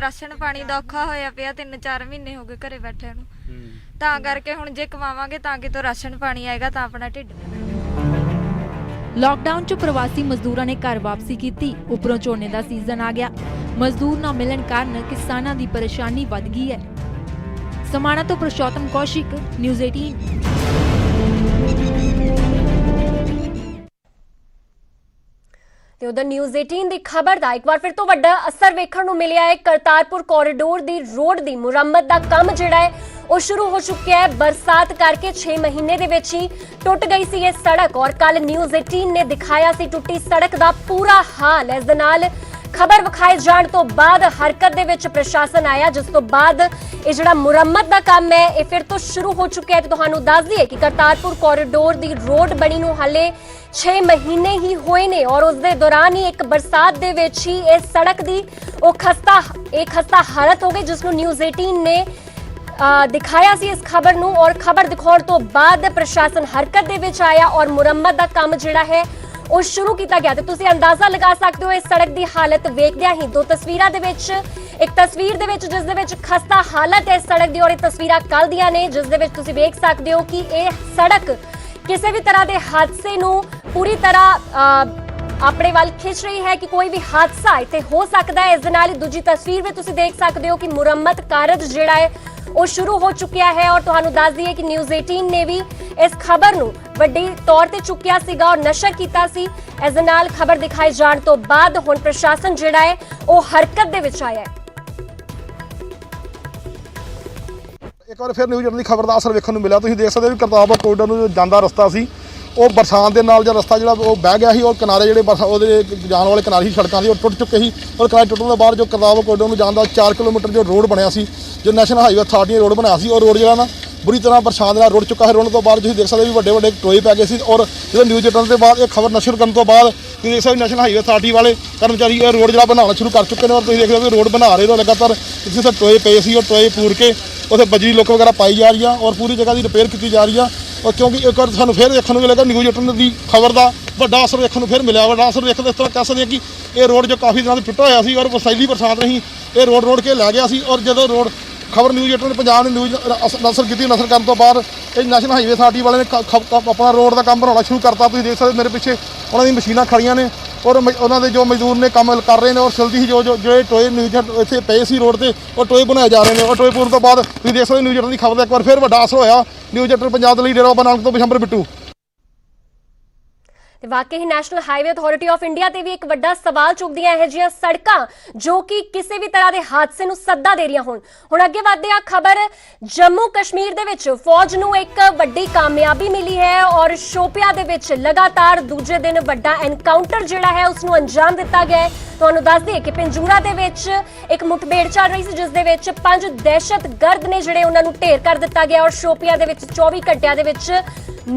ਰਾਸ਼ਨ ਪਾਣੀ ਦਾ ਔਖਾ ਹੋਇਆ ਪਿਆ। 3-4 ਮਹੀਨੇ ਹੋ ਗਏ ਘਰੇ ਬੈਠੇ ਨੂੰ। ਤਾਂ ਕਰਕੇ ਹੁਣ ਜੇ ਕਮਾਵਾਂਗੇ ਤਾਂ ਕਿਤੋਂ ਰਾਸ਼ਨ ਪਾਣੀ ਆਏਗਾ ਤਾਂ ਆਪਣਾ ਢਿੱਡ। ਲਾਕਡਾਊਨ 'ਚ ਪ੍ਰਵਾਸੀ ਮਜ਼ਦੂਰਾਂ ਨੇ ਘਰ ਵਾਪਸੀ ਕੀਤੀ। ਉੱਪਰੋਂ ਝੋਨੇ ਦਾ ਸੀਜ਼ਨ ਆ ਗਿਆ। ਮਜ਼ਦੂਰ ਨਾ ਮਿਲਣ ਕਾਰਨ ਕਿਸਾਨਾਂ ਦੀ ਪਰੇਸ਼ਾਨੀ ਵੱਧ ਗਈ ਹੈ। ਸਮਾਣਾ ਤੋਂ ਪ੍ਰਸ਼ੋਤਮ ਕੌਸ਼ਿਕ, ਨਿਊਜ਼ 18। ਤੇ ਉਧਰ ਨਿਊਜ਼ 18 ਦੀ ਖਬਰ ਦਾ ਇੱਕ ਵਾਰ ਫਿਰ ਤੋਂ ਵੱਡਾ ਅਸਰ ਵੇਖਣ ਨੂੰ ਮਿਲਿਆ ਹੈ। ਕਰਤਾਰਪੁਰ ਕੋਰੀਡੋਰ ਦੀ ਰੋਡ ਦੀ ਮੁਰੰਮਤ ਦਾ ਕੰਮ ਜਿਹੜਾ ਹੈ ਉਹ ਸ਼ੁਰੂ ਹੋ ਚੁੱਕਿਆ ਹੈ। ਬਰਸਾਤ ਕਰਕੇ 6 ਮਹੀਨੇ ਦੇ ਵਿੱਚ ਹੀ ਟੁੱਟ ਗਈ ਸੀ ਇਹ ਸੜਕ ਔਰ ਕੱਲ ਨਿਊਜ਼ 18 ਨੇ ਦਿਖਾਇਆ ਸੀ ਟੁੱਟੀ ਸੜਕ ਦਾ ਪੂਰਾ ਹਾਲ। ਇਸ ਦੇ ਨਾਲ ਖਬਰ ਵਿਖਾਏ ਜਾਣ ਤੋਂ ਬਾਅਦ ਹਰਕਤ ਦੇ ਵਿੱਚ ਪ੍ਰਸ਼ਾਸਨ ਆਇਆ, ਜਿਸ ਤੋਂ ਬਾਅਦ ਇਹ ਜਿਹੜਾ ਮੁਰੰਮਤ ਦਾ ਕੰਮ ਹੈ ਇਹ ਫਿਰ ਤੋਂ ਸ਼ੁਰੂ ਹੋ ਚੁੱਕਿਆ ਹੈ। ਤੇ ਤੁਹਾਨੂੰ ਦੱਸ ਦਈਏ ਕਿ ਕਰਤਾਰਪੁਰ ਕੋਰੀਡੋਰ ਦੀ ਰੋਡ ਬਣੀ ਨੂੰ ਹਾਲੇ 6 ਮਹੀਨੇ ਹੀ ਹੋਏ ਨੇ ਔਰ ਉਸ ਦੇ ਦੌਰਾਨ ਹੀ ਇੱਕ ਬਰਸਾਤ ਦੇ ਵਿੱਚ ਹੀ ਇਸ ਸੜਕ ਦੀ ਉਹ ਖਸਤਾ ਹਾਲਤ ਹੋ ਗਈ, ਜਿਸ ਨੂੰ ਨਿਊਜ਼ 18 ਨੇ ਦਿਖਾਇਆ ਸੀ ਇਸ ਖਬਰ ਨੂੰ। ਔਰ ਖਬਰ ਦਿਖਾਉਣ ਤੋਂ ਬਾਅਦ ਪ੍ਰਸ਼ਾਸਨ ਹਰਕਤ ਦੇ ਵਿੱਚ ਆਇਆ ਔਰ ਮੁਰੰਮਤ ਦਾ ਕੰਮ ਜਿਹੜਾ ਹੈ ਉਹ ਸ਼ੁਰੂ ਕੀਤਾ ਗਿਆ। ਤੇ ਤੁਸੀਂ ਅੰਦਾਜ਼ਾ ਲਗਾ ਸਕਦੇ ਹੋ ਇਸ ਸੜਕ ਦੀ ਹਾਲਤ ਵੇਖਦਿਆਂ ਹੀ। ਦੋ ਤਸਵੀਰਾਂ ਦੇ ਵਿੱਚ, ਇੱਕ ਤਸਵੀਰ ਦੇ ਵਿੱਚ ਜਿਸ ਦੇ ਵਿੱਚ ਖਸਤਾ ਹਾਲਤ ਹੈ ਸੜਕ ਦੀ, ਔਰ ਇਹ ਤਸਵੀਰਾਂ ਕੱਲ ਦੀਆਂ ਨੇ ਜਿਸ ਦੇ ਵਿੱਚ ਤੁਸੀਂ ਵੇਖ ਸਕਦੇ ਹੋ ਕਿ ਇਹ ਸੜਕ ਕਿਸੇ ਵੀ ਤਰ੍ਹਾਂ ਦੇ ਹਾਦਸੇ ਨੂੰ ਪੂਰੀ ਤਰ੍ਹਾਂ ਆਪਣੇ ਵੱਲ ਖਿੱਚ ਰਹੀ ਹੈ ਕਿ ਕੋਈ ਵੀ ਹਾਦਸਾ ਇੱਥੇ ਹੋ ਸਕਦਾ ਹੈ। ਇਸ ਦੇ ਨਾਲ ਹੀ ਦੂਜੀ ਤਸਵੀਰ ਵਿੱਚ ਤੁਸੀਂ ਦੇਖ ਸਕਦੇ ਹੋ ਕਿ ਮੁਰੰਮਤ ਕਾਰਜ ਜਿਹੜਾ ਹੈ ਉਹ ਸ਼ੁਰੂ ਹੋ ਚੁੱਕਿਆ ਹੈ। ਔਰ ਤੁਹਾਨੂੰ ਦੱਸ ਦਈਏ ਕਿ ਨਿਊਜ਼ 18 ਨੇ ਵੀ ਇਸ ਖਬਰ ਨੂੰ ਵੱਡੀ ਤੌਰ ਤੇ ਚੁੱਕਿਆ ਸੀਗਾ ਔਰ ਨਸ਼ਰ ਕੀਤਾ ਸੀ। ਇਸ ਦੇ ਨਾਲ ਖਬਰ ਦਿਖਾਈ ਜਾਣ ਤੋਂ ਬਾਅਦ ਹੁਣ ਪ੍ਰਸ਼ਾਸਨ ਜਿਹੜਾ ਹੈ ਉਹ ਹਰਕਤ ਦੇ ਵਿੱਚ ਆਇਆ ਹੈ। ਇੱਕ ਵਾਰ ਫਿਰ ਨਿਊਜ਼ 18 ਦੀ ਖਬਰ ਦਾ ਅਸਰ ਵੇਖਣ ਨੂੰ ਮਿਲਿਆ। ਤੁਸੀਂ ਦੇਖ ਸਕਦੇ ਹੋ ਕਿ ਕਰਤਾਰਪੁਰ ਕੋਰੀਡੋਰ ਨੂੰ ਜਾਂਦਾ ਰਸਤਾ ਸੀ ਉਹ ਬਰਸਾਤ ਦੇ ਨਾਲ ਜਾਂ ਰਸਤਾ ਜਿਹੜਾ ਉਹ ਬਹਿ ਗਿਆ ਸੀ ਔਰ ਕਿਨਾਰੇ ਜਿਹੜੇ ਉਹਦੇ ਜਾਣ ਵਾਲੇ ਕਿਨਾਰੇ ਸੀ ਸੜਕਾਂ ਦੀ ਉਹ ਟੁੱਟ ਚੁੱਕੇ ਸੀ। ਔਰ ਕਿਨਾਰੇ ਟੁੱਟਣ ਤੋਂ ਬਾਅਦ ਜੋ ਕਰਤਾਰਪੁਰ ਕੋਰੀਡੋਰ ਨੂੰ ਜਾਣ ਦਾ 4 ਕਿਲੋਮੀਟਰ ਜੋ ਰੋਡ ਬਣਿਆ ਸੀ, ਜੋ ਨੈਸ਼ਨਲ ਹਾਈਵੇ ਅਥਾਰਟੀ ਰੋਡ ਬਣਾਇਆ ਸੀ, ਉਹ ਰੋਡ ਜਿਹੜਾ ਨਾ ਬੁਰੀ ਤਰ੍ਹਾਂ ਬਰਸਾਤ ਦੇ ਨਾਲ ਰੁੜ ਚੁੱਕਾ ਹੈ। ਰੁੜਨ ਤੋਂ ਬਾਅਦ ਤੁਸੀਂ ਦੇਖ ਸਕਦੇ ਵੀ ਵੱਡੇ ਟੋਏ ਪੈ ਗਏ ਸੀ। ਔਰ ਜਦੋਂ ਨਿਊਜ਼ 18 ਦੇ ਬਾਅਦ ਇਹ ਖਬਰ ਨਸ਼ਰ ਕਰਨ ਤੋਂ ਬਾਅਦ ਤੁਸੀਂ ਦੇਖ ਸਕਦੇ ਨੈਸ਼ਨਲ ਹਾਈਵੇ ਅਥਾਰਟੀ ਵਾਲੇ ਕਰਮਚਾਰੀ ਇਹ ਰੋਡ ਜਿਹੜਾ ਬਣਾਉਣਾ ਸ਼ੁਰੂ ਕਰ ਚੁੱਕੇ ਨੇ। ਔਰ ਤੁਸੀਂ ਦੇਖ ਸਕਦੇ ਵੀ ਰੋਡ ਬਣਾ ਰਹੇ ਨੇ ਲਗਾਤਾਰ। ਜਿੱਥੇ ਟੋਏ ਪਏ ਸੀ ਉਹ ਟੋਏ ਪੂਰ ਕੇ ਉੱਥੇ ਬਜਰੀ ਲੋਕ ਵਗੈਰਾ ਪਾਈ ਜਾ ਰਹੀ ਆ ਔਰ ਪੂਰੀ ਜਗ੍ਹਾ ਦੀ ਰਿਪੇਅਰ ਕੀਤੀ ਜਾ ਰਹੀ ਆ। ਔਰ ਕਿਉਂਕਿ ਇੱਕ ਵਾਰ ਸਾਨੂੰ ਫਿਰ ਦੇਖਣ ਨੂੰ ਮਿਲੇਗਾ ਨਿਊਜ਼ 18 ਦੀ ਖਬਰ ਦਾ ਵੱਡਾ ਅਸਰ ਦੇਖਣ ਨੂੰ ਫਿਰ ਮਿਲਿਆ। ਵੱਡਾ ਅਸਰ ਦੇਖਦੇ ਇਸ ਤਰ੍ਹਾਂ ਕਹਿ ਸਕਦੇ ਕਿ ਇਹ ਰੋਡ ਜੋ ਕਾਫੀ ਦਿਨਾਂ ਤੋਂ ਟੁੱਟਾ ਹੋਇਆ ਸੀ ਔਰ ਵਸੈਲੀ ਬਰਸਾਤ ਰਹੀ ਇਹ ਰੋਡ ਕੇ ਲੈ ਗਿਆ ਸੀ। ਔਰ ਜਦੋਂ ਰੋਡ ਖਬਰ ਨਿਊਜ਼ 18 ਪੰਜਾਬ ਨੇ ਨਿਊਜ਼ ਨਸਰ ਕੀਤੀ, ਨਸਰ ਕਰਨ ਤੋਂ ਬਾਅਦ ਇਹ ਨੈਸ਼ਨਲ ਹਾਈਵੇ ਅਥਾਰਟੀ ਵਾਲੇ ਨੇ ਆਪਣਾ ਰੋਡ ਦਾ ਕੰਮ ਬਣਾਉਣਾ ਸ਼ੁਰੂ ਕਰਤਾ। ਤੁਸੀਂ ਦੇਖ ਸਕਦੇ ਮੇਰੇ ਪਿੱਛੇ ਉਹਨਾਂ ਦੀ ਮਸ਼ੀਨਾਂ ਖੜੀਆਂ ਨੇ ਔਰ ਉਹਨਾਂ ਦੇ ਜੋ ਮਜ਼ਦੂਰ ਨੇ ਕੰਮ ਕਰ ਰਹੇ ਨੇ ਔਰ ਜਲਦੀ ਹੀ ਜਿਹੜੇ ਟੋਏ ਨਿਊਜ਼ ਇੱਥੇ ਪਏ ਸੀ ਰੋਡ ਤੇ ਉਹ ਟੋਏ ਬਣਾਏ ਜਾ ਰਹੇ ਨੇ। ਔਰ ਟੋਏ ਪੂਰਨ ਤੋਂ ਬਾਅਦ ਤੁਸੀਂ ਦੇਖ ਸਕਦੇ ਨਿਊਜ਼ 18 ਦੀ ਖਬਰ ਦਾ ਇੱਕ ਵਾਰ ਫਿਰ ਵੱਡਾ ਅਸਰ ਹੋਇਆ। ਨਿਊਜ਼ 18 ਪੰਜਾਬ ਦੇ ਲਈ ਡੇਰਾ ਬਾਬਾ ਨਾਨਕ ਤੋਂ ਬਿਸ਼ੰਬਰ ਬਿੱਟੂ। ਤੇ ਵਾਕਈ ਹੀ national highway authority of India ਤੇ ਵੀ ਇੱਕ ਵੱਡਾ ਸਵਾਲ ਚੁੱਕਦੀਆਂ ਇਹ ਜਿਹੀਆਂ ਸੜਕਾਂ ਜੋ ਕਿ ਕਿਸੇ ਵੀ ਤਰ੍ਹਾਂ ਦੇ ਹਾਦਸੇ ਨੂੰ ਸੱਦਾ ਦੇ ਰਹੀਆਂ ਹੁਣ ਅੱਗੇ ਵਧਦੇ ਆ ਖਬਰ ਜੰਮੂ ਕਸ਼ਮੀਰ ਦੇ ਵਿੱਚ ਫੌਜ ਨੂੰ ਇੱਕ ਵੱਡੀ ਕਾਮਯਾਬੀ ਮਿਲੀ ਹੈ ਔਰ ਸ਼ੋਪੀਆ ਦੇ ਵਿੱਚ ਲਗਾਤਾਰ ਦੂਜੇ ਦਿਨ ਵੱਡਾ ਐਨਕਾਊਂਟਰ ਜਿਹੜਾ ਹੈ ਉਸ ਨੂੰ ਅੰਜਾਮ ਦਿੱਤਾ ਗਿਆ ਹੈ। ਤੁਹਾਨੂੰ ਦੱਸ ਦਈਏ ਕਿ ਪਿੰਜੂਰਾ ਦੇ ਵਿੱਚ ਇੱਕ ਮੁਠਭੇੜ ਚੱਲ ਰਹੀ ਸੀ ਜਿਸ ਦੇ ਵਿੱਚ 5 ਦਹਿਸ਼ਤਗਰਦ ਨੇ ਜਿਹੜੇ ਉਹਨਾਂ ਨੂੰ ਢੇਰ ਕਰ ਦਿੱਤਾ ਗਿਆ ਔਰ ਸ਼ੋਪੀਆ ਦੇ ਵਿੱਚ 24 ਘੰਟਿਆਂ ਦੇ ਵਿੱਚ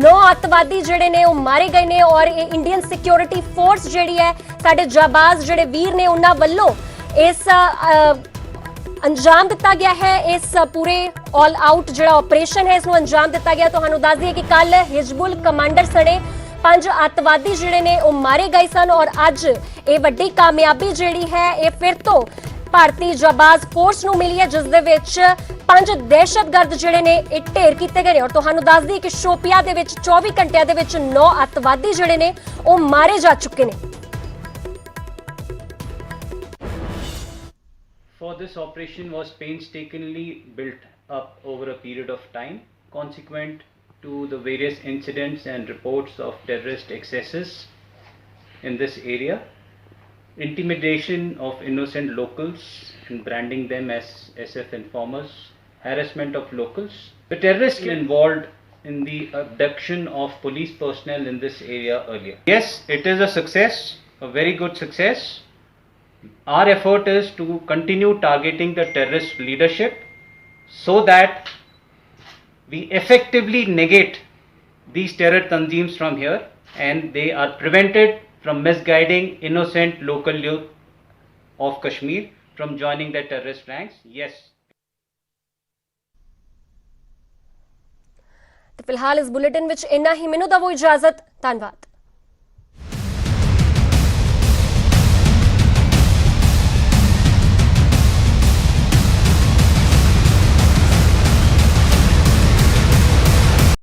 9 ਅੱਤਵਾਦੀ ਜਿਹੜੇ ਨੇ ਉਹ ਮਾਰੇ ਗਏ ਨੇ ਔਰ ਇਹ ਇੰਡੀਅਨ ਸਿਕਿਉਰਿਟੀ ਫੋਰਸ ਜਿਹੜੀ ਹੈ ਸਾਡੇ ਜਾਬਾਜ਼ ਜਿਹੜੇ ਵੀਰ ਨੇ ਉਹਨਾਂ ਵੱਲੋਂ ਇਸ ਅੰਜਾਮ ਦਿੱਤਾ ਗਿਆ ਹੈ। ਇਸ ਪੂਰੇ ਆਲ ਆਊਟ ਜਿਹੜਾ ਆਪਰੇਸ਼ਨ ਹੈ ਇਸ ਨੂੰ ਅੰਜਾਮ ਦਿੱਤਾ ਗਿਆ। ਤੁਹਾਨੂੰ ਦੱਸ ਦਈਏ ਕਿ ਕੱਲ ਹਿਜ਼ਬੁਲ ਕਮਾਂਡਰ ਸਣੇ 5 ਅੱਤਵਾਦੀ ਜਿਹੜੇ ਨੇ ਉਹ ਮਾਰੇ ਗਏ ਸਨ ਔਰ ਅੱਜ ਇਹ ਵੱਡੀ ਕਾਮਯਾਬੀ ਜਿਹੜੀ ਹੈ ਇਹ ਫਿਰ ਤੋਂ ਭਾਰਤੀ ਜਾਬਾਜ਼ ਫੋਰਸ ਨੂੰ ਮਿਲੀ ਹੈ ਜਿਸ ਦੇ ਵਿੱਚ 5 ਦਹਿਸ਼ਤਗਰਦ ਜਿਹੜੇ ਨੇ ਇਹ ਢੇਰ ਕੀਤੇ ਗਏ ਨੇ ਔਰ ਤੁਹਾਨੂੰ ਦੱਸ ਦਈਏ ਕਿ ਸ਼ੋਪੀਆ ਦੇ ਵਿੱਚ 24 ਘੰਟਿਆਂ ਦੇ ਵਿੱਚ 9 ਅੱਤਵਾਦੀ ਜਿਹੜੇ ਨੇ ਉਹ ਮਾਰੇ ਜਾ ਚੁੱਕੇ ਨੇ। For this operation was painstakingly built up over a period of time, consequent to the various incidents and reports of terrorist excesses in this area, intimidation of innocent locals and branding them as SF informers, harassment of locals. The terrorists involved in the abduction of police personnel in this area earlier. Yes, it is a success, a very good success. Our effort is to continue targeting the terrorist leadership so that we effectively negate these terror tanzeems from here and they are prevented from misguiding innocent local youth of Kashmir from joining the terrorist ranks. Yes. ਤੇ ਫਿਲਹਾਲ ਇਸ ਬੁਲੇਟਿਨ ਵਿੱਚ ਇੰਨਾ ਹੀ। ਮੈਨੂੰ ਦਵੋ ਇਜਾਜ਼ਤ। ਧੰਨਵਾਦ।